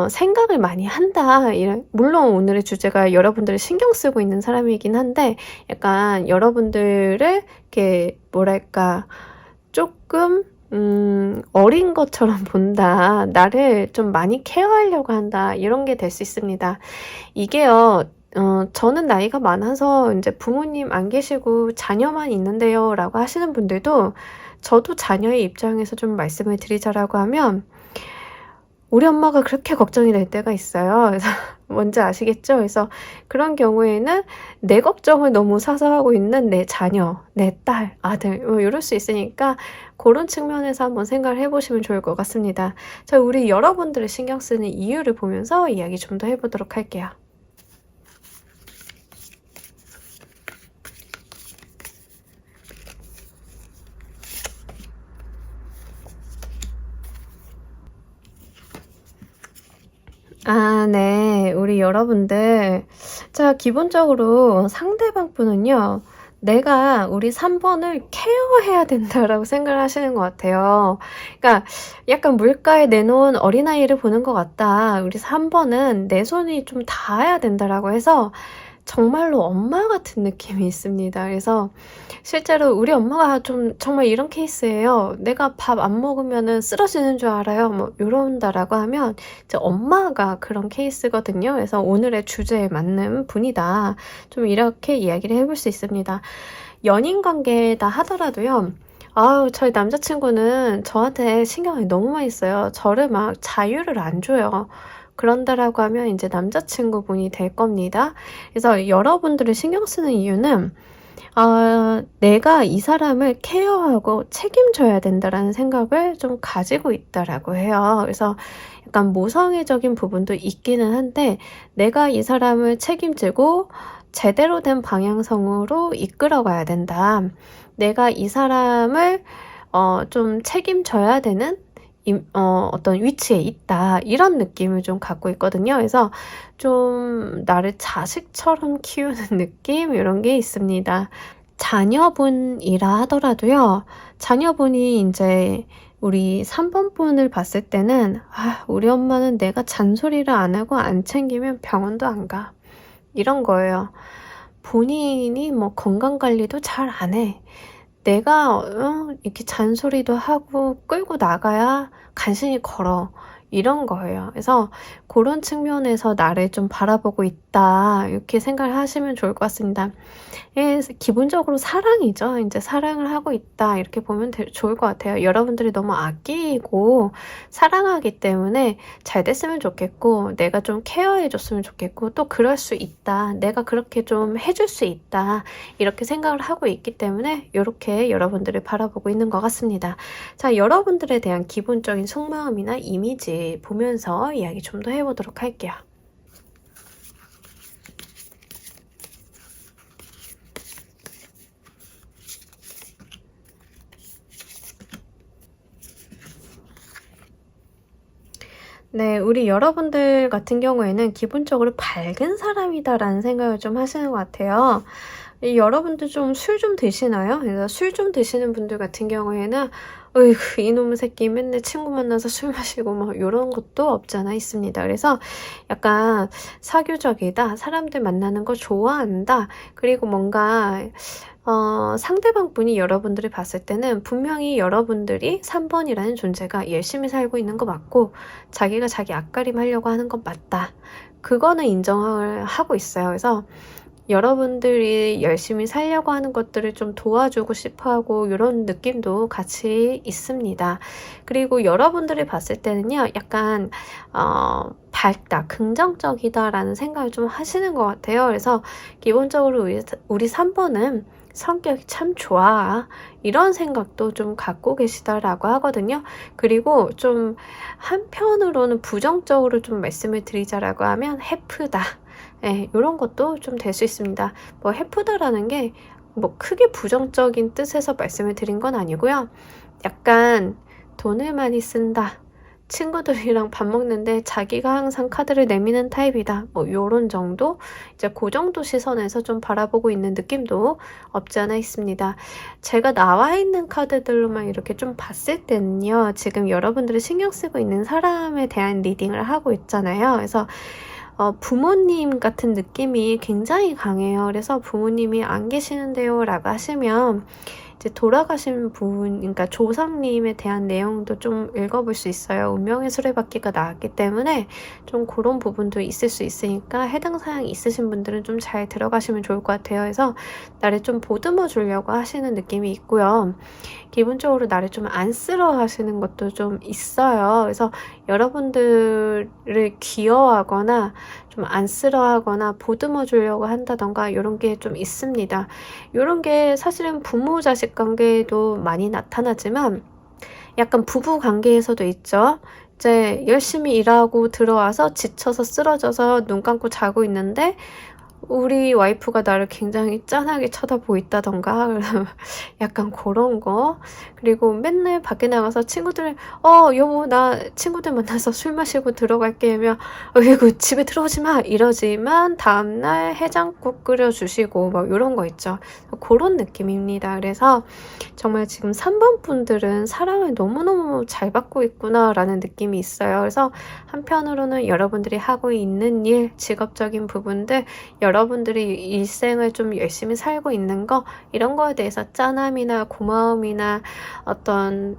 생각을 많이 한다. 물론 오늘의 주제가 여러분들을 신경 쓰고 있는 사람이긴 한데 약간 여러분들을 이렇게 뭐랄까 조금 어린 것처럼 본다. 나를 좀 많이 케어하려고 한다. 이런 게 될 수 있습니다. 이게요. 저는 나이가 많아서 이제 부모님 안 계시고 자녀만 있는데요. 라고 하시는 분들도 저도 자녀의 입장에서 좀 말씀을 드리자라고 하면 우리 엄마가 그렇게 걱정이 될 때가 있어요. 그래서 뭔지 아시겠죠? 그래서 그런 경우에는 내 걱정을 너무 사서 하고 있는 내 자녀, 내 딸, 아들 뭐 이럴 수 있으니까 그런 측면에서 한번 생각을 해보시면 좋을 것 같습니다. 자, 우리 여러분들을 신경 쓰는 이유를 보면서 이야기 좀 더 해보도록 할게요. 아, 네. 우리 여러분들. 자, 기본적으로 상대방 분은요, 내가 우리 3번을 케어해야 된다라고 생각을 하시는 것 같아요. 그러니까 약간 물가에 내놓은 어린아이를 보는 것 같다. 우리 3번은 내 손이 좀 닿아야 된다라고 해서 정말로 엄마 같은 느낌이 있습니다. 그래서 실제로 우리 엄마가 좀 정말 이런 케이스예요. 내가 밥 안 먹으면은 쓰러지는 줄 알아요. 뭐 이런다라고 하면 이제 엄마가 그런 케이스거든요. 그래서 오늘의 주제에 맞는 분이다. 좀 이렇게 이야기를 해볼 수 있습니다. 연인 관계다 하더라도요. 아유, 저희 남자친구는 저한테 신경을 너무 많이 써요. 저를 막 자유를 안 줘요. 그런다라고 하면 이제 남자친구분이 될 겁니다. 그래서 여러분들을 신경 쓰는 이유는 내가 이 사람을 케어하고 책임져야 된다라는 생각을 좀 가지고 있다라고 해요. 그래서 약간 모성애적인 부분도 있기는 한데 내가 이 사람을 책임지고 제대로 된 방향성으로 이끌어가야 된다. 내가 이 사람을 좀 책임져야 되는 어떤 위치에 있다. 이런 느낌을 좀 갖고 있거든요. 그래서 좀 나를 자식처럼 키우는 느낌 이런 게 있습니다. 자녀분이라 하더라도요. 자녀분이 이제 우리 3번 분을 봤을 때는 우리 엄마는 내가 잔소리를 안 하고 안 챙기면 병원도 안 가. 이런 거예요. 본인이 뭐 건강관리도 잘 안 해. 내가 이렇게 잔소리도 하고 끌고 나가야 간신히 걸어. 이런 거예요. 그래서 그런 측면에서 나를 좀 바라보고 있다. 이렇게 생각을 하시면 좋을 것 같습니다. 예, 기본적으로 사랑이죠. 이제 사랑을 하고 있다. 이렇게 보면 좋을 것 같아요. 여러분들이 너무 아끼고 사랑하기 때문에 잘 됐으면 좋겠고, 내가 좀 케어해줬으면 좋겠고, 또 그럴 수 있다. 내가 그렇게 좀 해줄 수 있다. 이렇게 생각을 하고 있기 때문에 이렇게 여러분들을 바라보고 있는 것 같습니다. 자, 여러분들에 대한 기본적인 속마음이나 이미지 보면서 이야기 좀 더 해보도록 할게요. 네, 우리 여러분들 같은 경우에는 기본적으로 밝은 사람이다라는 생각을 좀 하시는 것 같아요. 여러분들 좀 술 좀 드시나요? 그래서 술 좀 드시는 분들 같은 경우에는 어이구 이놈의 새끼 맨날 친구 만나서 술 마시고 뭐 이런 것도 없잖아 있습니다. 그래서 약간 사교적이다. 사람들 만나는 거 좋아한다. 그리고 뭔가 상대방 분이 여러분들을 봤을 때는 분명히 여러분들이 3번이라는 존재가 열심히 살고 있는 거 맞고 자기가 자기 앞가림 하려고 하는 건 맞다. 그거는 인정을 하고 있어요. 그래서 여러분들이 열심히 살려고 하는 것들을 좀 도와주고 싶어 하고 이런 느낌도 같이 있습니다. 그리고 여러분들이 봤을 때는요, 약간, 밝다, 긍정적이다라는 생각을 좀 하시는 것 같아요. 그래서 기본적으로 우리 3번은 성격이 참 좋아. 이런 생각도 좀 갖고 계시다라고 하거든요. 그리고 좀 한편으로는 부정적으로 좀 말씀을 드리자라고 하면 해프다. 네, 이런 것도 좀 될 수 있습니다. 뭐 해프다라는 게 뭐 크게 부정적인 뜻에서 말씀을 드린 건 아니고요. 약간 돈을 많이 쓴다. 친구들이랑 밥 먹는데 자기가 항상 카드를 내미는 타입이다. 뭐 요런 정도? 이제 그 정도 시선에서 좀 바라보고 있는 느낌도 없지 않아 있습니다. 제가 나와 있는 카드들로만 이렇게 좀 봤을 때는요. 지금 여러분들이 신경 쓰고 있는 사람에 대한 리딩을 하고 있잖아요. 그래서 부모님 같은 느낌이 굉장히 강해요. 그래서 부모님이 안 계시는데요 라고 하시면 이제 돌아가신 분, 그러니까 조상님에 대한 내용도 좀 읽어볼 수 있어요. 운명의 수레바퀴가 나왔기 때문에 좀 그런 부분도 있을 수 있으니까 해당 사항이 있으신 분들은 좀 잘 들어가시면 좋을 것 같아요. 그래서 나를 좀 보듬어 주려고 하시는 느낌이 있고요. 기본적으로 나를 좀 안쓰러워 하시는 것도 좀 있어요. 그래서 여러분들을 귀여워하거나 좀 안쓰러워하거나 보듬어 주려고 한다던가 이런 게 좀 있습니다. 이런 게 사실은 부모 자식 관계에도 많이 나타나지만 약간 부부 관계에서도 있죠. 이제 열심히 일하고 들어와서 지쳐서 쓰러져서 눈 감고 자고 있는데 우리 와이프가 나를 굉장히 짠하게 쳐다보고 있다던가 약간 그런 거. 그리고 맨날 밖에 나가서 친구들 여보 나 친구들 만나서 술 마시고 들어갈게 하면 이거 집에 들어오지 마 이러지만 다음날 해장국 끓여주시고 뭐 이런 거 있죠. 그런 느낌입니다. 그래서 정말 지금 3번 분들은 사랑을 너무너무 잘 받고 있구나 라는 느낌이 있어요. 그래서 한편으로는 여러분들이 하고 있는 일, 직업적인 부분들, 여러분들이 일생을 좀 열심히 살고 있는 거, 이런 거에 대해서 짠함이나 고마움이나 어떤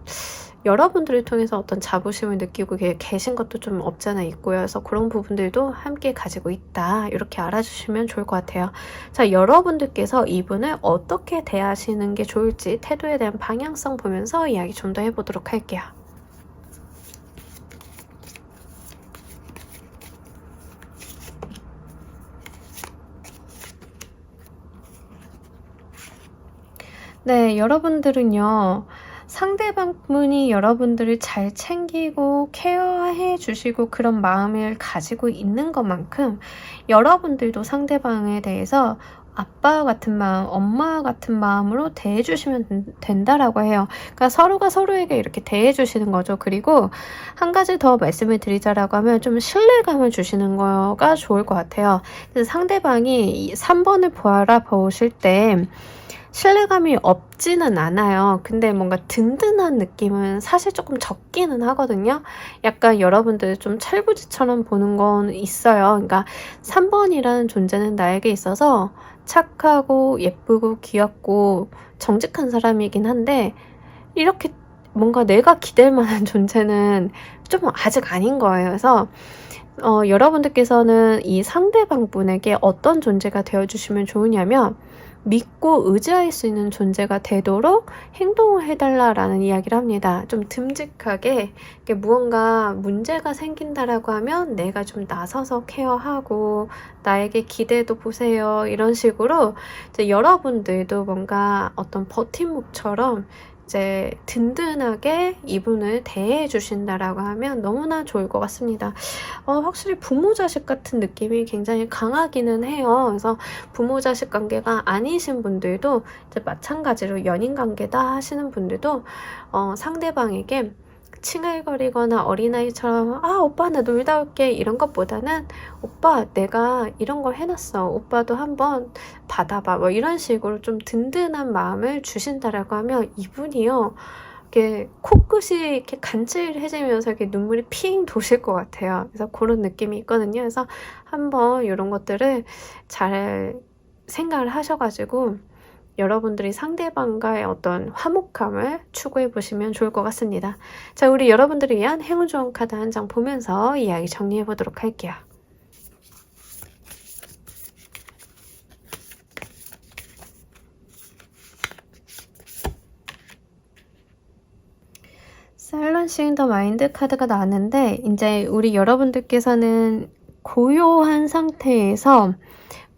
여러분들을 통해서 어떤 자부심을 느끼고 계신 것도 좀 없잖아 있고요. 그래서 그런 부분들도 함께 가지고 있다. 이렇게 알아주시면 좋을 것 같아요. 자, 여러분들께서 이분을 어떻게 대하시는 게 좋을지 태도에 대한 방향성 보면서 이야기 좀 더 해보도록 할게요. 네, 여러분들은요. 상대방분이 여러분들을 잘 챙기고 케어해 주시고 그런 마음을 가지고 있는 것만큼 여러분들도 상대방에 대해서 아빠 같은 마음, 엄마 같은 마음으로 대해주시면 된다라고 해요. 그러니까 서로가 서로에게 이렇게 대해주시는 거죠. 그리고 한 가지 더 말씀을 드리자라고 하면 좀 신뢰감을 주시는 거가 좋을 것 같아요. 그래서 상대방이 3번을 바라보실 때 신뢰감이 없지는 않아요. 근데 뭔가 든든한 느낌은 사실 조금 적기는 하거든요. 약간 여러분들 좀 철부지처럼 보는 건 있어요. 그러니까 3번이라는 존재는 나에게 있어서 착하고 예쁘고 귀엽고 정직한 사람이긴 한데 이렇게 뭔가 내가 기댈 만한 존재는 좀 아직 아닌 거예요. 그래서 여러분들께서는 이 상대방 분에게 어떤 존재가 되어주시면 좋으냐면 믿고 의지할 수 있는 존재가 되도록 행동을 해달라라는 이야기를 합니다. 좀 듬직하게 무언가 문제가 생긴다라고 하면 내가 좀 나서서 케어하고 나에게 기대도 보세요. 이런 식으로 이제 여러분들도 뭔가 어떤 버팀목처럼 이제 든든하게 이분을 대해 주신다라고 하면 너무나 좋을 것 같습니다. 확실히 부모 자식 같은 느낌이 굉장히 강하기는 해요. 그래서 부모 자식 관계가 아니신 분들도 이제 마찬가지로 연인 관계다 하시는 분들도 상대방에게 칭얼거리거나 어린아이처럼 오빠 나 놀다 올게 이런 것보다는 오빠 내가 이런 걸 해놨어 오빠도 한번 받아봐 뭐 이런 식으로 좀 든든한 마음을 주신다라고 하면 이분이요 이렇게 코끝이 이렇게 간질해지면서 이렇게 눈물이 핑 도실 것 같아요. 그래서 그런 느낌이 있거든요. 그래서 한번 이런 것들을 잘 생각을 하셔가지고 여러분들이 상대방과의 어떤 화목함을 추구해 보시면 좋을 것 같습니다. 자, 우리 여러분들을 위한 행운 좋은 카드 한 장 보면서 이야기 정리해 보도록 할게요. 사일런싱 더 마인드 카드가 나왔는데 이제 우리 여러분들께서는 고요한 상태에서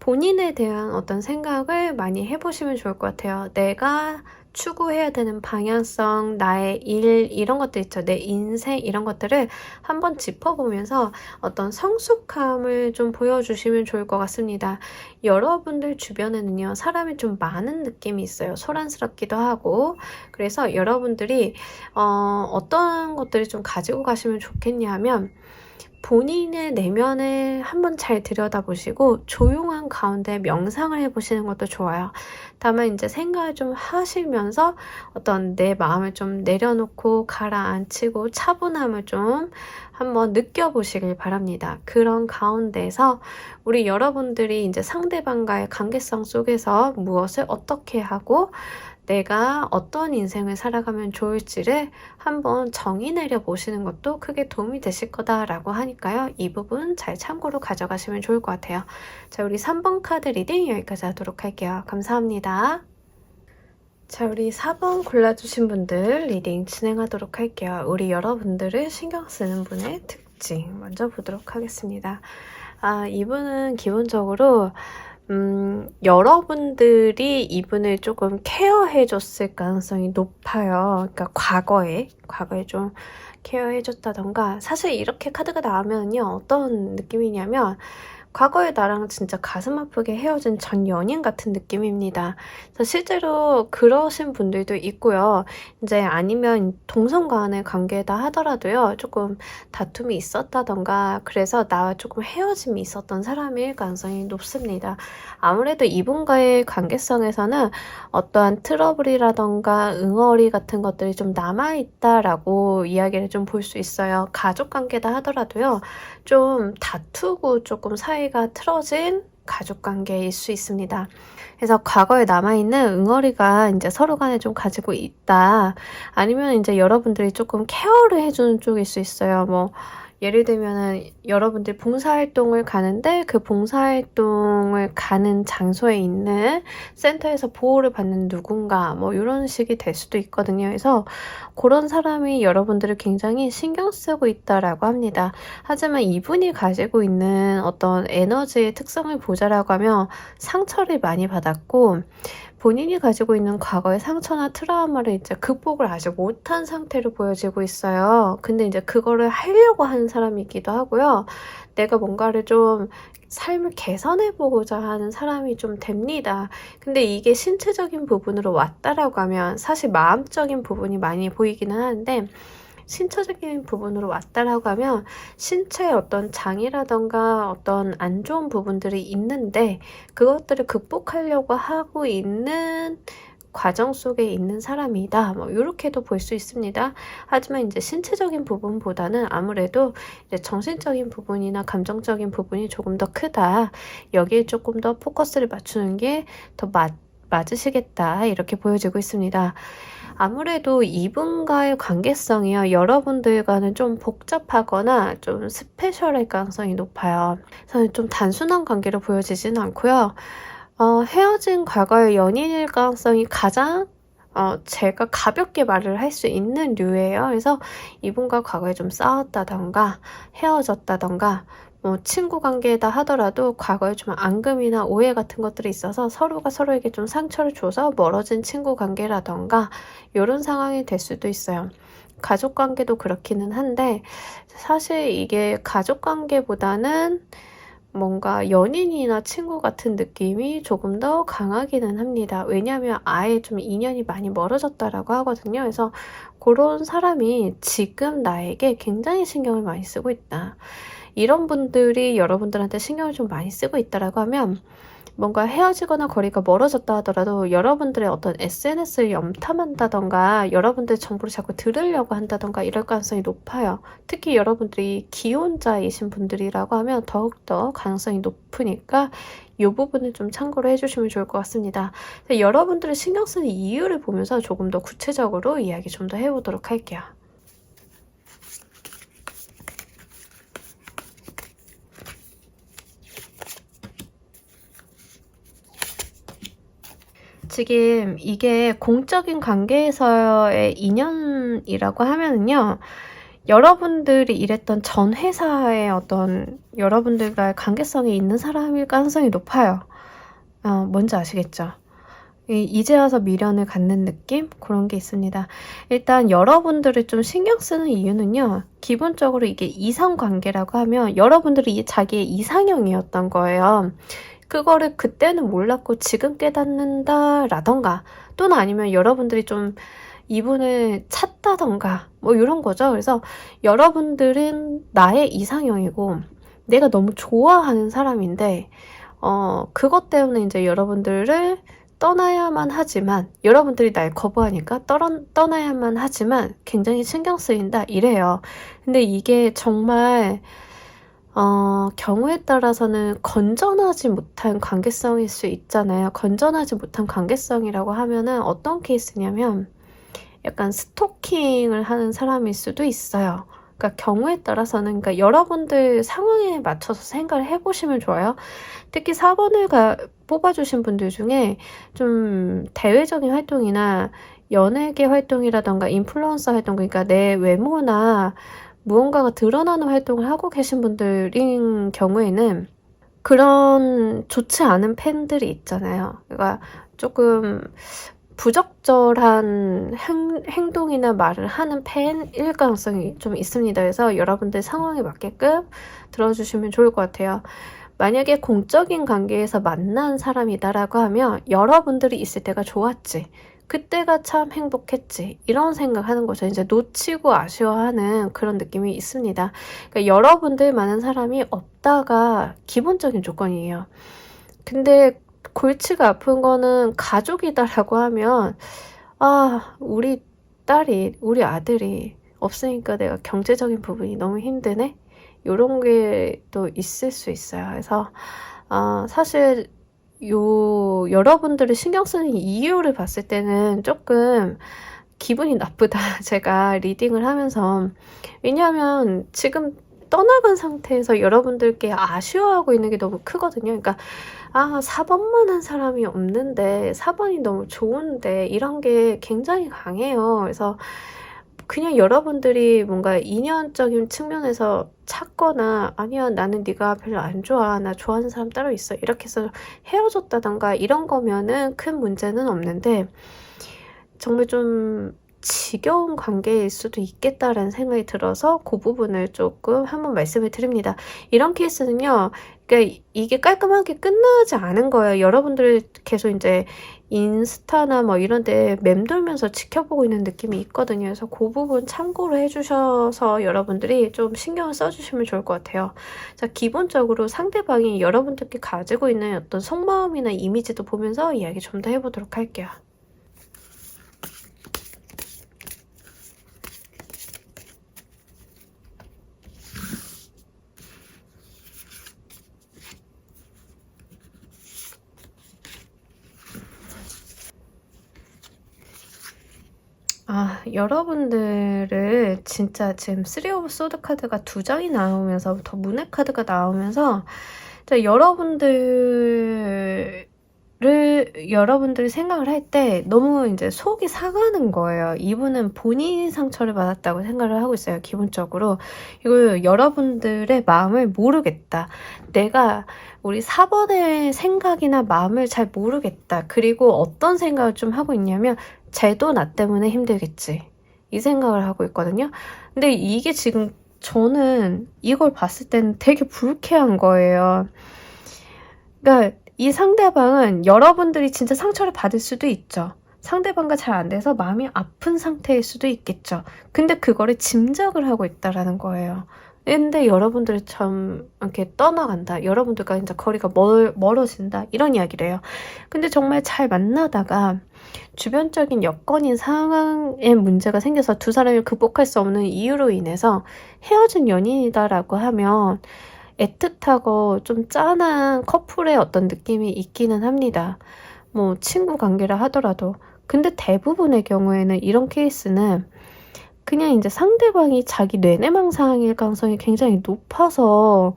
본인에 대한 어떤 생각을 많이 해보시면 좋을 것 같아요. 내가 추구해야 되는 방향성, 나의 일 이런 것들 있죠. 내 인생 이런 것들을 한번 짚어보면서 어떤 성숙함을 좀 보여주시면 좋을 것 같습니다. 여러분들 주변에는요. 사람이 좀 많은 느낌이 있어요. 소란스럽기도 하고 그래서 여러분들이 어떤 것들을 좀 가지고 가시면 좋겠냐 하면 본인의 내면을 한번 잘 들여다보시고 조용한 가운데 명상을 해보시는 것도 좋아요. 다만 이제 생각을 좀 하시면서 어떤 내 마음을 좀 내려놓고 가라앉히고 차분함을 좀 한번 느껴보시길 바랍니다. 그런 가운데서 우리 여러분들이 이제 상대방과의 관계성 속에서 무엇을 어떻게 하고 내가 어떤 인생을 살아가면 좋을지를 한번 정의 내려 보시는 것도 크게 도움이 되실 거다라고 하니까요. 이 부분 잘 참고로 가져가시면 좋을 것 같아요. 자, 우리 3번 카드 리딩 여기까지 하도록 할게요. 감사합니다. 자, 우리 4번 골라주신 분들 리딩 진행하도록 할게요. 우리 여러분들을 신경 쓰는 분의 특징 먼저 보도록 하겠습니다. 이분은 기본적으로 여러분들이 이분을 조금 케어해 줬을 가능성이 높아요. 그러니까 과거에 좀 케어해 줬다던가 사실 이렇게 카드가 나오면요 어떤 느낌이냐면 과거에 나랑 진짜 가슴 아프게 헤어진 전 연인 같은 느낌입니다. 그래서 실제로 그러신 분들도 있고요. 이제 아니면 동성 간의 관계다 하더라도요. 조금 다툼이 있었다던가 그래서 나와 조금 헤어짐이 있었던 사람일 가능성이 높습니다. 아무래도 이분과의 관계성에서는 어떠한 트러블이라던가 응어리 같은 것들이 좀 남아있다라고 이야기를 좀 볼 수 있어요. 가족 관계다 하더라도요. 좀 다투고 조금 사이가 틀어진 가족 관계일 수 있습니다. 그래서 과거에 남아있는 응어리가 이제 서로 간에 좀 가지고 있다. 아니면 이제 여러분들이 조금 케어를 해주는 쪽일 수 있어요. 뭐, 예를 들면은 여러분들 봉사활동을 가는데 그 봉사활동을 가는 장소에 있는 센터에서 보호를 받는 누군가 뭐 이런 식이 될 수도 있거든요. 그래서 그런 사람이 여러분들을 굉장히 신경 쓰고 있다라고 합니다. 하지만 이분이 가지고 있는 어떤 에너지의 특성을 보자라고 하면 상처를 많이 받았고 본인이 가지고 있는 과거의 상처나 트라우마를 이제 극복을 아직 못한 상태로 보여지고 있어요. 근데 이제 그거를 하려고 하는 사람이기도 하고요. 내가 뭔가를 좀 삶을 개선해보고자 하는 사람이 좀 됩니다. 근데 이게 신체적인 부분으로 왔다라고 하면 사실 마음적인 부분이 많이 보이기는 하는데, 신체적인 부분으로 왔다라고 하면 신체에 어떤 장애라던가 어떤 안 좋은 부분들이 있는데 그것들을 극복하려고 하고 있는 과정 속에 있는 사람이다. 뭐 이렇게도 볼 수 있습니다. 하지만 이제 신체적인 부분보다는 아무래도 이제 정신적인 부분이나 감정적인 부분이 조금 더 크다. 여기에 조금 더 포커스를 맞추는 게 더 맞으시겠다. 이렇게 보여지고 있습니다. 아무래도 이분과의 관계성이요, 여러분들과는 좀 복잡하거나 좀 스페셜할 가능성이 높아요. 그래서 좀 단순한 관계로 보여지진 않고요. 헤어진 과거의 연인일 가능성이 가장 제가 가볍게 말을 할 수 있는 류예요. 그래서 이분과 과거에 좀 싸웠다던가 헤어졌다던가 뭐 친구 관계다 하더라도 과거에 좀 앙금이나 오해 같은 것들이 있어서 서로가 서로에게 좀 상처를 줘서 멀어진 친구 관계라던가 이런 상황이 될 수도 있어요. 가족 관계도 그렇기는 한데 사실 이게 가족 관계보다는 뭔가 연인이나 친구 같은 느낌이 조금 더 강하기는 합니다. 왜냐하면 아예 좀 인연이 많이 멀어졌다라고 하거든요. 그래서 그런 사람이 지금 나에게 굉장히 신경을 많이 쓰고 있다. 이런 분들이 여러분들한테 신경을 좀 많이 쓰고 있다라고 하면 뭔가 헤어지거나 거리가 멀어졌다 하더라도 여러분들의 어떤 SNS를 염탐한다던가 여러분들의 정보를 자꾸 들으려고 한다던가 이럴 가능성이 높아요. 특히 여러분들이 기혼자이신 분들이라고 하면 더욱더 가능성이 높으니까 이 부분을 좀 참고로 해주시면 좋을 것 같습니다. 여러분들의 신경 쓰는 이유를 보면서 조금 더 구체적으로 이야기 좀 더 해보도록 할게요. 지금 이게 공적인 관계에서의 인연이라고 하면은요, 여러분들이 일했던 전 회사의 어떤 여러분들과의 관계성이 있는 사람일 가능성이 높아요. 뭔지 아시겠죠? 이제 와서 미련을 갖는 느낌? 그런 게 있습니다. 일단 여러분들을 좀 신경 쓰는 이유는요, 기본적으로 이게 이성관계라고 하면 여러분들이 자기의 이상형이었던 거예요. 그거를 그때는 몰랐고 지금 깨닫는다 라던가 또는 아니면 여러분들이 좀 이분을 찾다던가 뭐 이런 거죠. 그래서 여러분들은 나의 이상형이고 내가 너무 좋아하는 사람인데 그것 때문에 이제 여러분들을 떠나야만 하지만 여러분들이 날 거부하니까 떠나야만 하지만 굉장히 신경 쓰인다 이래요. 근데 이게 정말 경우에 따라서는 건전하지 못한 관계성일 수 있잖아요. 건전하지 못한 관계성이라고 하면은 어떤 케이스냐면 약간 스토킹을 하는 사람일 수도 있어요. 그러니까 경우에 따라서는 그러니까 여러분들 상황에 맞춰서 생각을 해보시면 좋아요. 특히 4번을 뽑아주신 분들 중에 좀 대외적인 활동이나 연예계 활동이라던가 인플루언서 활동, 그러니까 내 외모나 무언가가 드러나는 활동을 하고 계신 분들인 경우에는 그런 좋지 않은 팬들이 있잖아요. 그러니까 조금 부적절한 행동이나 말을 하는 팬일 가능성이 좀 있습니다. 그래서 여러분들 상황에 맞게끔 들어주시면 좋을 것 같아요. 만약에 공적인 관계에서 만난 사람이다라고 하면 여러분들이 있을 때가 좋았지. 그때가 참 행복했지. 이런 생각하는 거죠. 이제 놓치고 아쉬워하는 그런 느낌이 있습니다. 그러니까 여러분들 많은 사람이 없다가 기본적인 조건이에요. 근데 골치가 아픈 거는 가족이다라고 하면 우리 딸이, 우리 아들이 없으니까 내가 경제적인 부분이 너무 힘드네? 이런 게 또 있을 수 있어요. 그래서 사실 여러분들이 신경 쓰는 이유를 봤을 때는 조금 기분이 나쁘다. 제가 리딩을 하면서. 왜냐하면 지금 떠나간 상태에서 여러분들께 아쉬워하고 있는 게 너무 크거든요. 그러니까 4번만 한 사람이 없는데 4번이 너무 좋은데 이런 게 굉장히 강해요. 그래서 그냥 여러분들이 뭔가 인연적인 측면에서 찾거나 아니야 나는 네가 별로 안 좋아 나 좋아하는 사람 따로 있어 이렇게 해서 헤어졌다던가 이런 거면은 큰 문제는 없는데 정말 좀 지겨운 관계일 수도 있겠다라는 생각이 들어서 그 부분을 조금 한번 말씀을 드립니다. 이런 케이스는요. 그러니까 이게 깔끔하게 끝나지 않은 거예요. 여러분들 계속 이제 인스타나 뭐 이런 데 맴돌면서 지켜보고 있는 느낌이 있거든요. 그래서 그 부분 참고로 해주셔서 여러분들이 좀 신경을 써주시면 좋을 것 같아요. 자, 기본적으로 상대방이 여러분들께 가지고 있는 어떤 속마음이나 이미지도 보면서 이야기 좀 더 해보도록 할게요. 여러분들을 진짜 지금 3 오브 소드 카드가 2장이 나오면서부터 문의 카드가 나오면서 여러분들을 생각을 할 때 너무 이제 속이 상하는 거예요. 이분은 본인이 상처를 받았다고 생각을 하고 있어요. 기본적으로. 이거 여러분들의 마음을 모르겠다. 내가 우리 4번의 생각이나 마음을 잘 모르겠다. 그리고 어떤 생각을 좀 하고 있냐면 쟤도 나 때문에 힘들겠지. 이 생각을 하고 있거든요. 근데 이게 지금 저는 이걸 봤을 때는 되게 불쾌한 거예요. 그러니까 이 상대방은 여러분들이 진짜 상처를 받을 수도 있죠. 상대방과 잘 안 돼서 마음이 아픈 상태일 수도 있겠죠. 근데 그거를 짐작을 하고 있다라는 거예요. 근데 여러분들이 참 이렇게 떠나간다. 여러분들과 이제 거리가 멀어진다. 이런 이야기를 해요. 근데 정말 잘 만나다가 주변적인 여건인 상황에 문제가 생겨서 두 사람이 극복할 수 없는 이유로 인해서 헤어진 연인이다라고 하면 애틋하고 좀 짠한 커플의 어떤 느낌이 있기는 합니다. 뭐 친구 관계라 하더라도. 근데 대부분의 경우에는 이런 케이스는 그냥 이제 상대방이 자기 뇌내망상일 가능성이 굉장히 높아서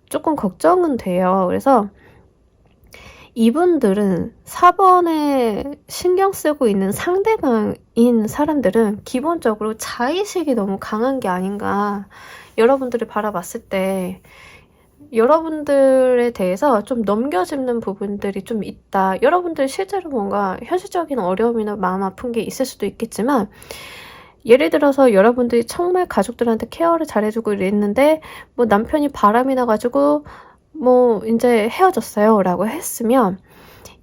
조금 걱정은 돼요. 그래서 이분들은 4번에 신경 쓰고 있는 상대방인 사람들은 기본적으로 자의식이 너무 강한 게 아닌가. 여러분들을 바라봤을 때 여러분들에 대해서 좀 넘겨짚는 부분들이 좀 있다. 여러분들 실제로 뭔가 현실적인 어려움이나 마음 아픈 게 있을 수도 있겠지만 예를 들어서 여러분들이 정말 가족들한테 케어를 잘해주고 이랬는데 뭐 남편이 바람이 나가지고 뭐 이제 헤어졌어요 라고 했으면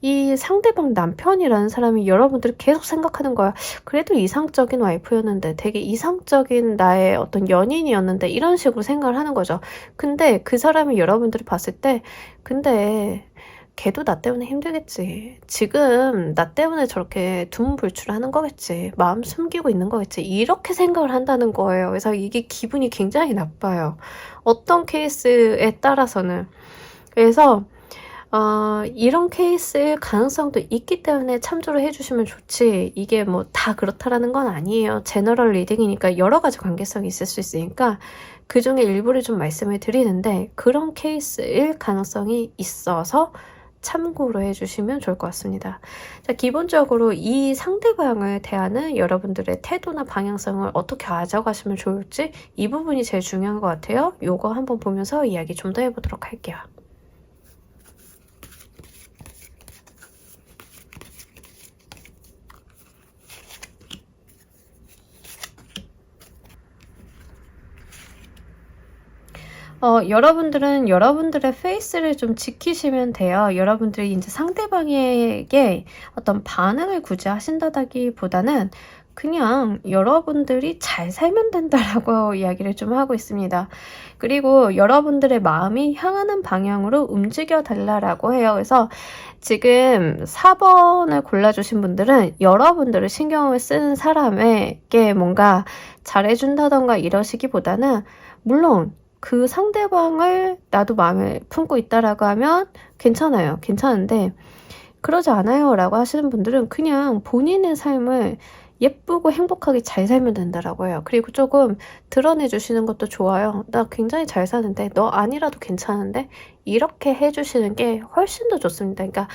이 상대방 남편이라는 사람이 여러분들을 계속 생각하는 거야. 그래도 이상적인 와이프였는데 되게 이상적인 나의 어떤 연인이었는데 이런 식으로 생각을 하는 거죠. 근데 그 사람이 여러분들이 봤을 때 근데 걔도 나 때문에 힘들겠지. 지금 나 때문에 저렇게 두문불출하는 거겠지. 마음 숨기고 있는 거겠지. 이렇게 생각을 한다는 거예요. 그래서 이게 기분이 굉장히 나빠요. 어떤 케이스에 따라서는. 그래서 이런 케이스의 가능성도 있기 때문에 참조를 해주시면 좋지 이게 뭐 다 그렇다라는 건 아니에요. 제너럴 리딩이니까 여러 가지 관계성이 있을 수 있으니까 그 중에 일부를 좀 말씀을 드리는데 그런 케이스일 가능성이 있어서 참고로 해주시면 좋을 것 같습니다. 자, 기본적으로 이 상대방을 대하는 여러분들의 태도나 방향성을 어떻게 가져가시면 좋을지 이 부분이 제일 중요한 것 같아요. 요거 한번 보면서 이야기 좀 더 해보도록 할게요. 여러분들은 여러분들의 페이스를 좀 지키시면 돼요. 여러분들이 이제 상대방에게 어떤 반응을 굳이 하신다기보다는 그냥 여러분들이 잘 살면 된다라고 이야기를 좀 하고 있습니다. 그리고 여러분들의 마음이 향하는 방향으로 움직여 달라라고 해요. 그래서 지금 4번을 골라주신 분들은 여러분들을 신경을 쓰는 사람에게 뭔가 잘해준다던가 이러시기보다는 물론 그 상대방을 나도 마음에 품고 있다라고 하면 괜찮아요. 괜찮은데 그러지 않아요 라고 하시는 분들은 그냥 본인의 삶을 예쁘고 행복하게 잘 살면 된다라고 해요. 그리고 조금 드러내 주시는 것도 좋아요. 나 굉장히 잘 사는데 너 아니라도 괜찮은데 이렇게 해주시는 게 훨씬 더 좋습니다. 그러니까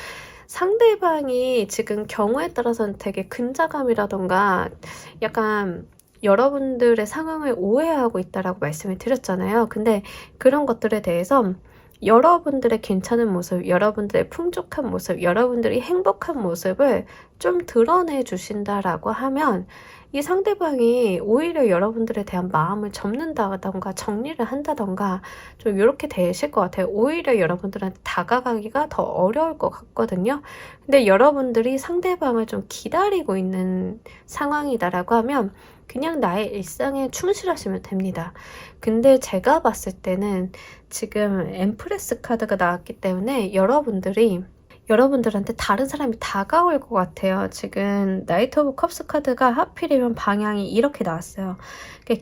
상대방이 지금 경우에 따라서는 되게 근자감이라던가 약간 여러분들의 상황을 오해하고 있다라고 말씀을 드렸잖아요. 근데 그런 것들에 대해서 여러분들의 괜찮은 모습, 여러분들의 풍족한 모습, 여러분들이 행복한 모습을 좀 드러내 주신다라고 하면 이 상대방이 오히려 여러분들에 대한 마음을 접는다던가 정리를 한다던가 좀 이렇게 되실 것 같아요. 오히려 여러분들한테 다가가기가 더 어려울 것 같거든요. 근데 여러분들이 상대방을 좀 기다리고 있는 상황이다라고 하면 그냥 나의 일상에 충실하시면 됩니다. 근데 제가 봤을 때는 지금 엠프레스 카드가 나왔기 때문에 여러분들한테 다른 사람이 다가올 것 같아요. 지금 나이트 오브 컵스 카드가 하필이면 방향이 이렇게 나왔어요.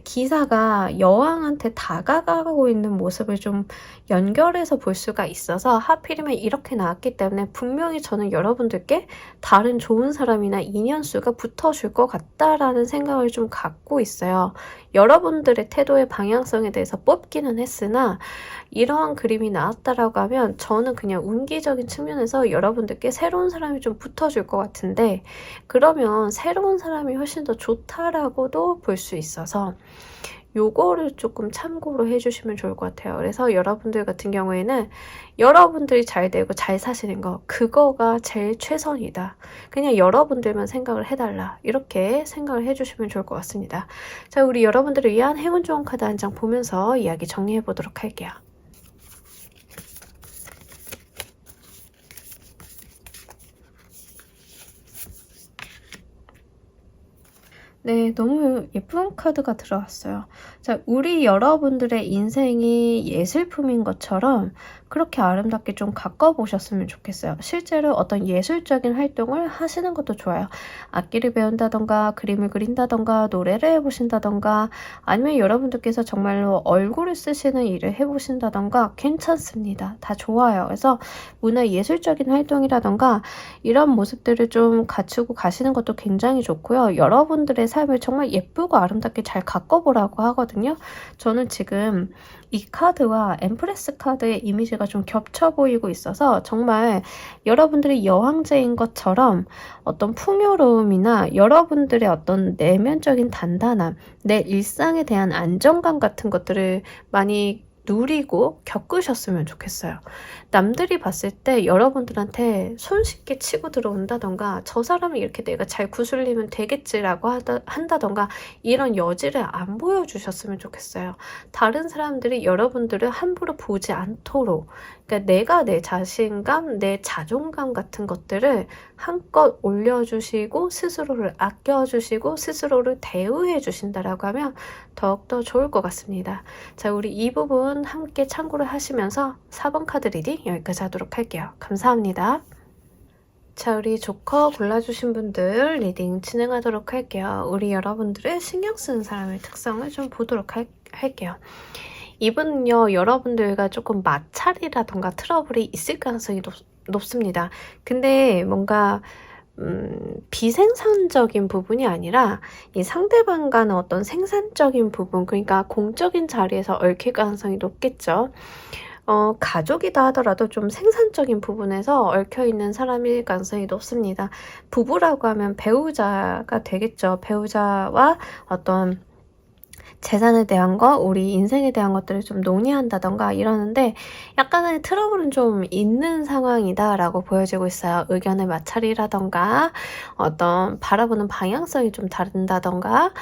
기사가 여왕한테 다가가고 있는 모습을 좀 연결해서 볼 수가 있어서 하필이면 이렇게 나왔기 때문에 분명히 저는 여러분들께 다른 좋은 사람이나 인연수가 붙어줄 것 같다라는 생각을 좀 갖고 있어요. 여러분들의 태도의 방향성에 대해서 뽑기는 했으나 이러한 그림이 나왔다라고 하면 저는 그냥 운기적인 측면에서 여러분들께 새로운 사람이 좀 붙어줄 것 같은데 그러면 새로운 사람이 훨씬 더 좋다라고도 볼 수 있어서 요거를 조금 참고로 해주시면 좋을 것 같아요. 그래서 여러분들 같은 경우에는 여러분들이 잘 되고 잘 사시는 거 그거가 제일 최선이다. 그냥 여러분들만 생각을 해달라. 이렇게 생각을 해주시면 좋을 것 같습니다. 자, 우리 여러분들을 위한 행운 좋은 카드 한 장 보면서 이야기 정리해 보도록 할게요. 네, 너무 예쁜 카드가 들어왔어요. 자, 우리 여러분들의 인생이 예술품인 것처럼 그렇게 아름답게 좀 가꿔보셨으면 좋겠어요. 실제로 어떤 예술적인 활동을 하시는 것도 좋아요. 악기를 배운다던가 그림을 그린다던가 노래를 해보신다던가 아니면 여러분들께서 정말로 얼굴을 쓰시는 일을 해보신다던가 괜찮습니다. 다 좋아요. 그래서 문화예술적인 활동이라던가 이런 모습들을 좀 갖추고 가시는 것도 굉장히 좋고요. 여러분들의 삶을 정말 예쁘고 아름답게 잘 가꿔보라고 하거든요. 저는 지금 이 카드와 엠프레스 카드의 이미지가 좀 겹쳐 보이고 있어서 정말 여러분들이 여왕제인 것처럼 어떤 풍요로움이나 여러분들의 어떤 내면적인 단단함, 내 일상에 대한 안정감 같은 것들을 많이 누리고 겪으셨으면 좋겠어요. 남들이 봤을 때 여러분들한테 손쉽게 치고 들어온다던가 저 사람이 이렇게 내가 잘 구슬리면 되겠지라고 한다던가 이런 여지를 안 보여주셨으면 좋겠어요. 다른 사람들이 여러분들을 함부로 보지 않도록 그러니까 내가 내 자신감, 내 자존감 같은 것들을 한껏 올려주시고 스스로를 아껴주시고 스스로를 대우해 주신다라고 하면 더욱더 좋을 것 같습니다. 자, 우리 이 부분 함께 참고를 하시면서 4번 카드 리딩 여기까지 하도록 할게요. 감사합니다. 자, 우리 조커 골라주신 분들 리딩 진행하도록 할게요. 우리 여러분들의 신경 쓰는 사람의 특성을 좀 보도록 할게요. 이분은요, 여러분들과 조금 마찰이라던가 트러블이 있을 가능성이 높습니다. 근데 뭔가 비생산적인 부분이 아니라 이 상대방과는 어떤 생산적인 부분, 그러니까 공적인 자리에서 얽힐 가능성이 높겠죠. 가족이다 하더라도 좀 생산적인 부분에서 얽혀있는 사람일 가능성이 높습니다. 부부라고 하면 배우자가 되겠죠. 배우자와 어떤 재산에 대한 거, 우리 인생에 대한 것들을 좀 논의한다던가 이러는데 약간의 트러블은 좀 있는 상황이다라고 보여지고 있어요. 의견의 마찰이라던가 어떤 바라보는 방향성이 좀 다른다던가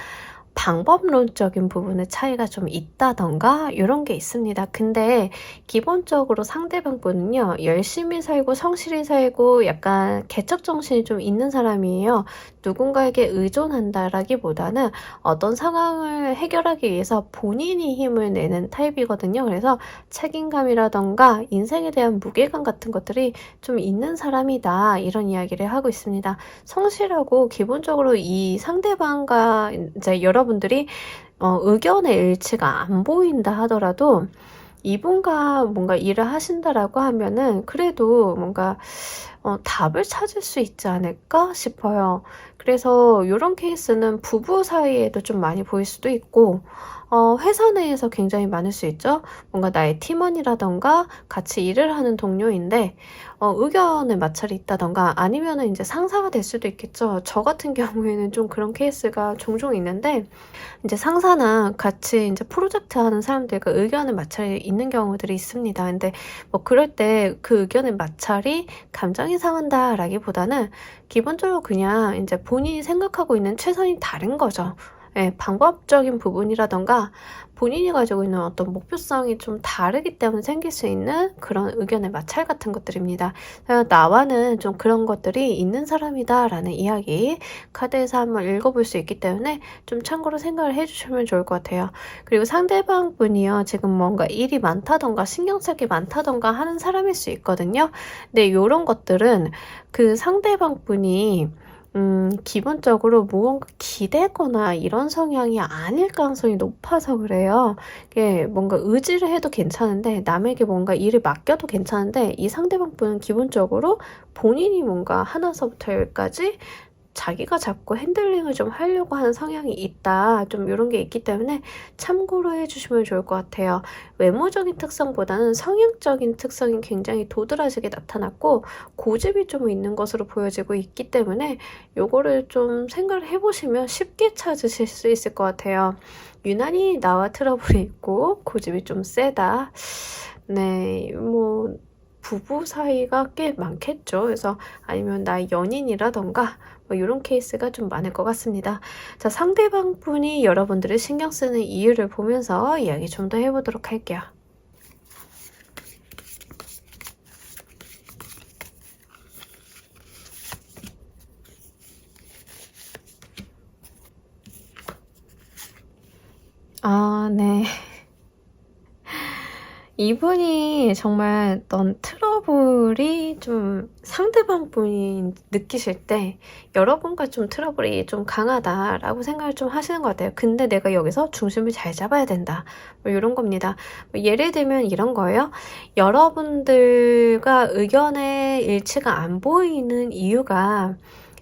방법론적인 부분의 차이가 좀 있다던가 이런 게 있습니다. 근데 기본적으로 상대방 분은요, 열심히 살고 성실히 살고 약간 개척정신이 좀 있는 사람이에요. 누군가에게 의존한다라기보다는 어떤 상황을 해결하기 위해서 본인이 힘을 내는 타입이거든요. 그래서 책임감이라던가 인생에 대한 무게감 같은 것들이 좀 있는 사람이다, 이런 이야기를 하고 있습니다. 성실하고 기본적으로 이 상대방과 이제 여러분들이 의견의 일치가 안 보인다 하더라도 이분과 뭔가 일을 하신다라고 하면은 그래도 뭔가 답을 찾을 수 있지 않을까 싶어요. 그래서 요런 케이스는 부부 사이에도 좀 많이 보일 수도 있고 회사 내에서 굉장히 많을 수 있죠. 뭔가 나의 팀원이라든가 같이 일을 하는 동료인데 의견의 마찰이 있다든가 아니면은 인제 상사가 될 수도 있겠죠. 저 같은 경우에는 좀 그런 케이스가 종종 있는데 인제 상사나 같이 인제 프로젝트 하는 사람들과 의견의 마찰이 있는 경우들이 있습니다. 근데 뭐 그럴 때 그 의견의 마찰이 감정이 상한다라기보다는 기본적으로 그냥 인제 본인이 생각하고 있는 최선이 다른 거죠. 예. 방법적인 부분이라든가 본인이 가지고 있는 어떤 목표성이 좀 다르기 때문에 생길 수 있는 그런 의견의 마찰 같은 것들입니다. 나와는 좀 그런 것들이 있는 사람이다라는 이야기 카드에서 한번 읽어볼 수 있기 때문에 좀 참고로 생각을 해 주시면 좋을 것 같아요. 그리고 상대방 분이요. 지금 뭔가 일이 많다든가 신경 쓸 게 많다든가 하는 사람일 수 있거든요. 근데 요런 것들은 그 상대방 분이 기본적으로 무언가 기대거나 이런 성향이 아닐 가능성이 높아서 그래요. 이게 뭔가 의지를 해도 괜찮은데 남에게 뭔가 일을 맡겨도 괜찮은데 이 상대방 분은 기본적으로 본인이 뭔가 하나서부터 열까지 자기가 자꾸 핸들링을 좀 하려고 하는 성향이 있다. 좀 요런 게 있기 때문에 참고로 해 주시면 좋을 것 같아요. 외모적인 특성보다는 성향적인 특성이 굉장히 도드라지게 나타났고 고집이 좀 있는 것으로 보여지고 있기 때문에 요거를 좀 생각을 해 보시면 쉽게 찾으실 수 있을 것 같아요. 유난히 나와 트러블이 있고 고집이 좀 세다. 네. 뭐 부부 사이가 꽤 많겠죠. 그래서 아니면 나의 연인이라든가 뭐 요런 케이스가 좀 많을 것 같습니다. 자, 상대방 분이 여러분들을 신경 쓰는 이유를 보면서 이야기 좀 더 해 보도록 할게요. 아 네. 이분이 정말 어떤 트러블이 좀 상대방 분이 느끼실 때 '여러분과 좀 트러블이 좀 강하다.'라고 생각을 좀 하시는 것 같아요. 근데 내가 여기서 중심을 잘 잡아야 된다. 뭐 요런 겁니다. 뭐 예를 들면 이런 거예요. 여러분들과 의견의 일치가 안 보이는 이유가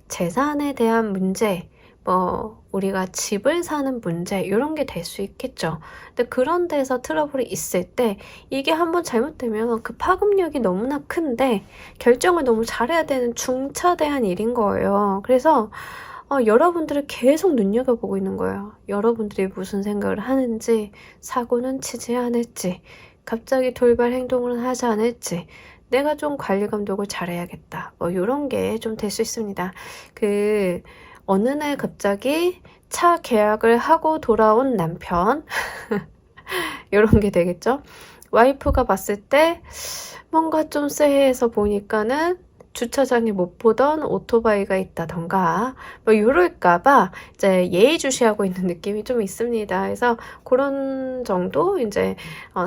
재산에 대한 문제, 뭐 우리가 집을 사는 문제 요런 게 될 수 있겠죠. 근데 그런 데서 트러블이 있을 때 이게 한번 잘못되면 그 파급력이 너무나 큰데 결정을 너무 잘해야 되는 중차대한 일인 거예요. 그래서 여러분들을 계속 눈여겨보고 있는 거예요. 여러분들이 무슨 생각을 하는지, 사고는 치지 않을지, 갑자기 돌발 행동을 하지 않을지, 내가 좀 관리 감독을 잘해야겠다. 뭐 요런 게 좀 될 수 있습니다. 그 어느 날 갑자기 차 계약을 하고 돌아온 남편 요런 게 되겠죠. 와이프가 봤을 때 뭔가 좀 쎄해서 보니까는 주차장에 못 보던 오토바이가 있다든가 뭐 요럴까 봐 이제 예의주시하고 있는 느낌이 좀 있습니다. 그래서 고런 정도 인제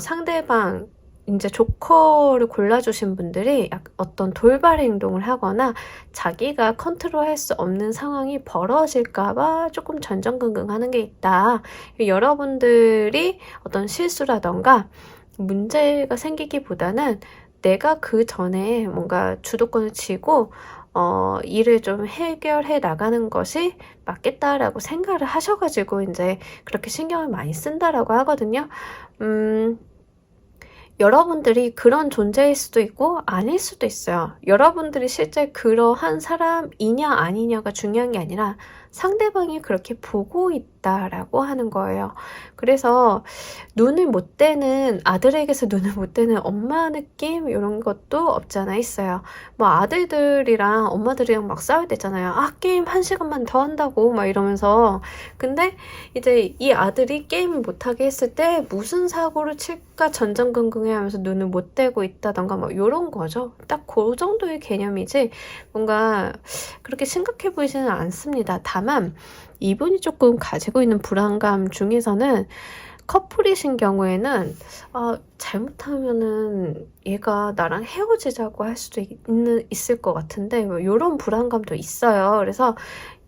상대방 인제 조커를 골라주신 분들이 어떤 돌발 행동을 하거나 자기가 컨트롤할 수 없는 상황이 벌어질까 봐 쪼끔 전전긍긍하는 게 있다. 여러분들이 어떤 실수라든가 문제가 생기기보다는 내가 그전에 뭔가 주도권을 쥐고 일을 좀 해결해 나가는 것이 맞겠다라고 생각을 하셔 가지고 인제 그렇게 신경을 많이 쓴다라고 하거든요. 여러분들이 그런 존재일 수도 있고 아닐 수도 있어요. 여러분들이 실제 그러한 사람이냐 아니냐가 중요한 게 아니라 상대방이 그렇게 보고 있다라고 하는 거예요. 그래서 눈을 못 떼는 아들에게서 눈을 못 떼는 엄마 느낌 요런 것도 없지 않아 있어요. 뭐 아들들이랑 엄마들이랑 막 싸울 때 있잖아요. "아 게임 1 시간만 더 한다."고 막 이러면서. 근데 이제 이 아들이 게임을 못 하게 했을 때 무슨 사고를 칠까 전전긍긍해하면서 눈을 못 떼고 있다든가 뭐 요런 거죠. 딱 고 정도의 개념이지 뭔가 그렇게 심각해 보이지는 않습니다. 다만 이분이 쪼끔 가지고 있는 불안감 중에서는 커플이신 경우에는 잘못하면은 얘가 나랑 헤어지자고 할 수도 있을 것 같은데 뭐 요런 불안감도 있어요. 그래서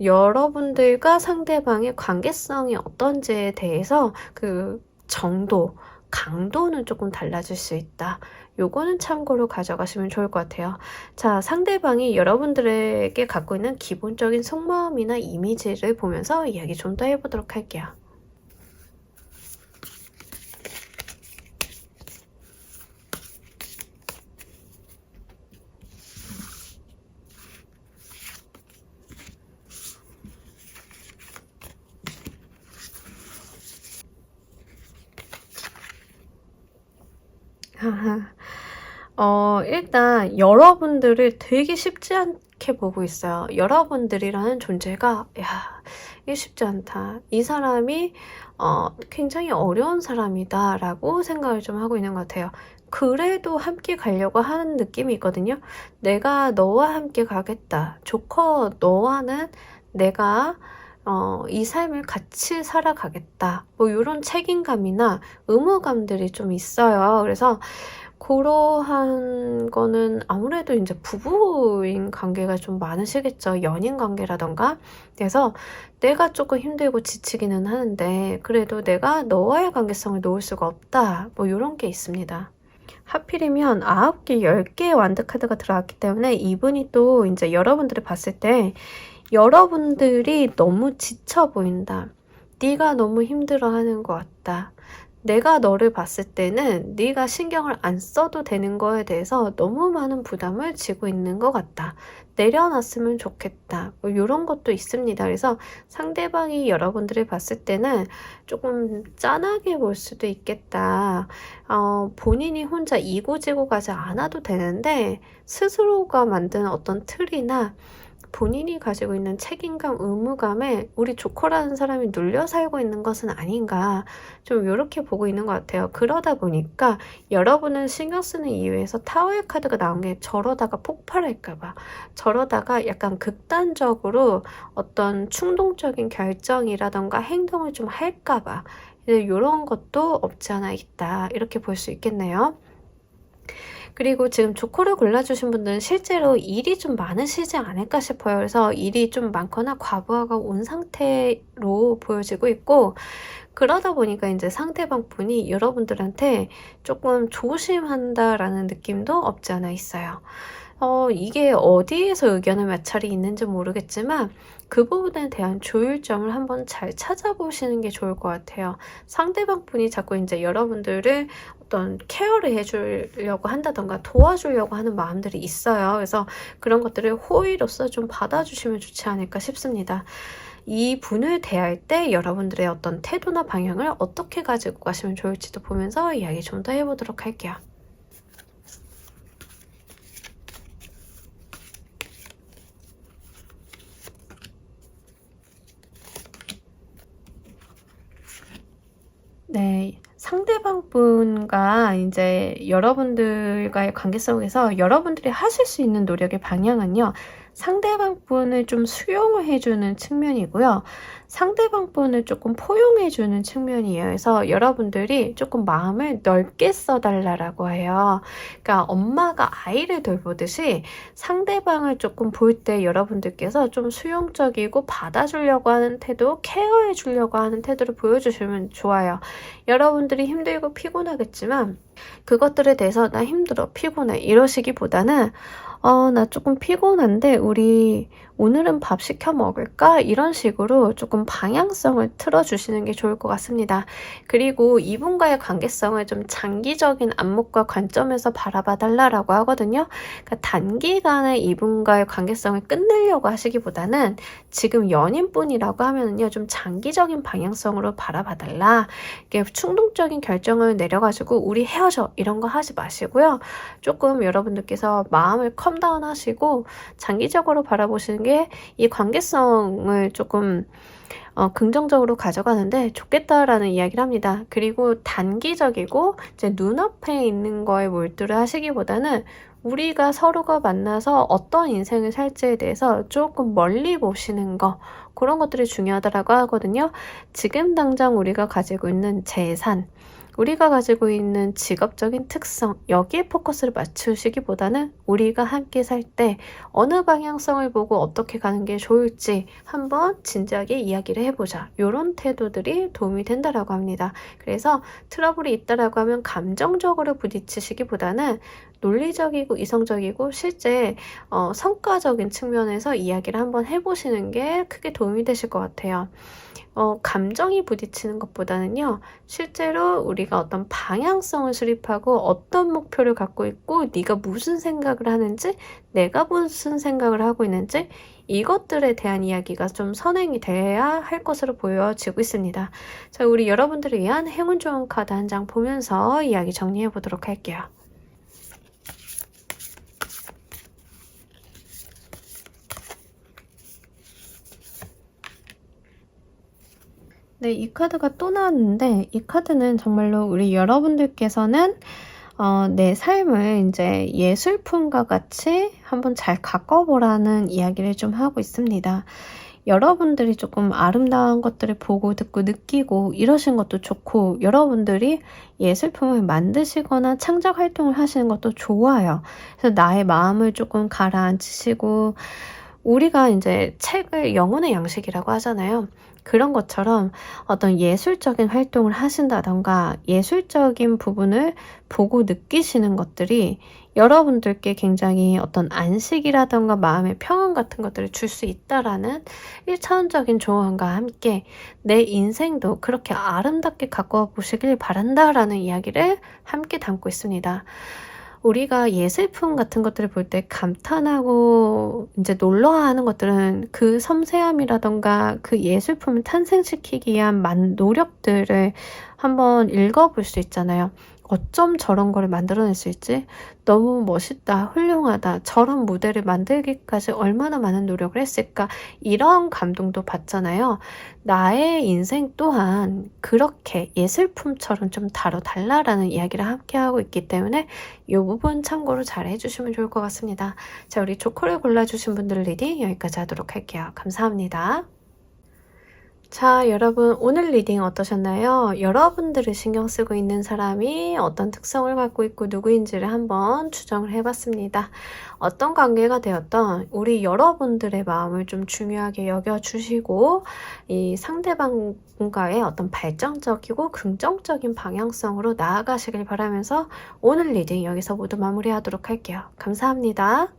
여러분들과 상대방의 관계성이 어떤지에 대해서 그 정도, 강도는 쪼끔 달라질 수 있다. 요거는 참고로 가져가시면 좋을 것 같아요. 자, 상대방이 여러분들에게 갖고 있는 기본적인 속마음이나 이미지를 보면서 이야기 좀 더 해보도록 할게요. 일단 여러분들을 되게 쉽지 않게 보고 있어요. 여러분들이라는 존재가 이게 쉽지 않다. 이 사람이 굉장히 어려운 사람이다 라고 생각을 좀 하고 있는 것 같아요. 그래도 함께 가려고 하는 느낌이 있거든요. 내가 너와 함께 가겠다. 조커 너와는 내가 이 삶을 같이 살아가겠다. 뭐 이런 책임감이나 의무감들이 좀 있어요. 그래서 그러한 거는 아무래도 이제 부부인 관계가 좀 많으시겠죠. 연인 관계라던가. 그래서 내가 조금 힘들고 지치기는 하는데 그래도 내가 너와의 관계성을 놓을 수가 없다. 뭐 이런 게 있습니다. 하필이면 9개, 10개의 완드 카드가 들어왔기 때문에 이분이 또 이제 여러분들이 봤을 때 여러분들이 너무 지쳐 보인다. 네가 너무 힘들어하는 것 같다. 내가 너를 봤을 때는 네가 신경을 안 써도 되는 거에 대해서 너무 많은 부담을 지고 있는 것 같다. 내려놨으면 좋겠다. 뭐 이런 것도 있습니다. 그래서 상대방이 여러분들을 봤을 때는 조금 짠하게 볼 수도 있겠다. 본인이 혼자 이고지고 가지 않아도 되는데 스스로가 만든 어떤 틀이나 본인이 가지고 있는 책임감, 의무감에 우리 조커라는 사람이 눌려 살고 있는 것은 아닌가 좀 이렇게 보고 있는 것 같아요. 그러다 보니까 여러분은 신경 쓰는 이유에서 타워의 카드가 나온 게 저러다가 폭발할까봐, 저러다가 약간 극단적으로 어떤 충동적인 결정이라던가 행동을 좀 할까봐 이런 것도 없지 않아 있다. 이렇게 볼 수 있겠네요. 그리고 지금 조커를 골라주신 분들은 실제로 일이 좀 많으시지 않을까 싶어요. 그래서 일이 좀 많거나 과부하가 온 상태로 보여지고 있고, 그러다 보니까 이제 상대방 분이 여러분들한테 조금 조심한다라는 느낌도 없지 않아 있어요. 이게 어디에서 의견의 마찰이 있는지 모르겠지만 그 부분에 대한 조율점을 한번 잘 찾아보시는 게 좋을 것 같아요. 상대방 분이 자꾸 이제 여러분들을 어떤 케어를 해주려고 한다던가 도와주려고 하는 마음들이 있어요. 그래서 그런 것들을 호의로서 좀 받아주시면 좋지 않을까 싶습니다. 이 분을 대할 때 여러분들의 어떤 태도나 방향을 어떻게 가지고 가시면 좋을지도 보면서 이야기 좀 더 해보도록 할게요. 네. 상대방 분과 이제 여러분들과의 관계속에서 여러분들이 하실 수 있는 노력의 방향은요. 상대방 분을 좀 수용을 해주는 측면이고요. 상대방 분을 조금 포용해주는 측면이에요. 그래서 여러분들이 조금 마음을 넓게 써달라고 해요. 그러니까 엄마가 아이를 돌보듯이 상대방을 조금 볼 때 여러분들께서 좀 수용적이고 받아주려고 하는 태도, 케어해주려고 하는 태도를 보여주시면 좋아요. 여러분들이 힘들고 피곤하겠지만 그것들에 대해서 나 힘들어, 피곤해 이러시기보다는 나 조금 피곤한데 우리 오늘은 밥 시켜 먹을까? 이런 식으로 조금 방향성을 틀어주시는 게 좋을 것 같습니다. 그리고 이분과의 관계성을 좀 장기적인 안목과 관점에서 바라봐 달라고 하거든요. 그러니까 단기간에 이분과의 관계성을 끝내려고 하시기보다는 지금 연인뿐이라고 하면은요, 좀 장기적인 방향성으로 바라봐 달라. 이게 충동적인 결정을 내려가지고 우리 헤어져 이런 거 하지 마시고요. 조금 여러분들께서 마음을 컴다운 하시고 장기적으로 바라보시는 게 이 관계성을 조금 긍정적으로 가져가는데 좋겠다라는 이야기를 합니다. 그리고 단기적이고 이제 눈앞에 있는 거에 몰두를 하시기보다는 우리가 서로가 만나서 어떤 인생을 살지에 대해서 조금 멀리 보시는 거, 그런 것들이 중요하다고 하거든요. 지금 당장 우리가 가지고 있는 재산, 우리가 가지고 있는 직업적인 특성, 여기에 포커스를 맞추시기보다는 우리가 함께 살 때 어느 방향성을 보고 어떻게 가는 게 좋을지 한번 진지하게 이야기를 해보자. 이런 태도들이 도움이 된다라고 합니다. 그래서 트러블이 있다라고 하면 감정적으로 부딪히시기보다는 논리적이고 이성적이고 실제 성과적인 측면에서 이야기를 한번 해보시는 게 크게 도움이 되실 것 같아요. 감정이 부딪히는 것보다는요, 실제로 우리가 어떤 방향성을 수립하고 어떤 목표를 갖고 있고 네가 무슨 생각을 하는지, 내가 무슨 생각을 하고 있는지 이것들에 대한 이야기가 좀 선행이 돼야 할 것으로 보여지고 있습니다. 자, 우리 여러분들을 위한 행운 좋은 카드 한 장 보면서 이야기 정리해 보도록 할게요. 네, 이 카드가 또 나왔는데 이 카드는 정말로 우리 여러분들께서는 내 삶을 이제 예술품과 같이 한번 잘 가꿔보라는 이야기를 좀 하고 있습니다. 여러분들이 조금 아름다운 것들을 보고 듣고 느끼고 이러신 것도 좋고, 여러분들이 예술품을 만드시거나 창작 활동을 하시는 것도 좋아요. 그래서 나의 마음을 조금 가라앉히시고, 우리가 이제 책을 영혼의 양식이라고 하잖아요. 그런 것처럼 어떤 예술적인 활동을 하신다던가 예술적인 부분을 보고 느끼시는 것들이 여러분들께 굉장히 어떤 안식이라던가 마음의 평안 같은 것들을 줄 수 있다라는 1차원적인 조언과 함께 내 인생도 그렇게 아름답게 가꿔 보시길 바란다라는 이야기를 함께 담고 있습니다. 우리가 예술품 같은 것들을 볼 때 감탄하고 이제 놀라워하는 것들은 그 섬세함이라던가 그 예술품을 탄생시키기 위한 노력들을 한번 읽어볼 수 있잖아요. 어쩜 저런 거를 만들어낼 수 있지? 너무 멋있다, 훌륭하다, 저런 무대를 만들기까지 얼마나 많은 노력을 했을까? 이런 감동도 받잖아요. 나의 인생 또한 그렇게 예술품처럼 좀 다뤄달라라는 이야기를 함께 하고 있기 때문에 이 부분 참고로 잘 해주시면 좋을 것 같습니다. 자, 우리 조커를 골라주신 분들 리딩 여기까지 하도록 할게요. 감사합니다. 자, 여러분 오늘 리딩 어떠셨나요? 여러분들을 신경 쓰고 있는 사람이 어떤 특성을 갖고 있고 누구인지를 한번 추정을 해봤습니다. 어떤 관계가 되었던 우리 여러분들의 마음을 좀 중요하게 여겨주시고 이 상대방과의 어떤 발전적이고 긍정적인 방향성으로 나아가시길 바라면서 오늘 리딩 여기서 모두 마무리하도록 할게요. 감사합니다.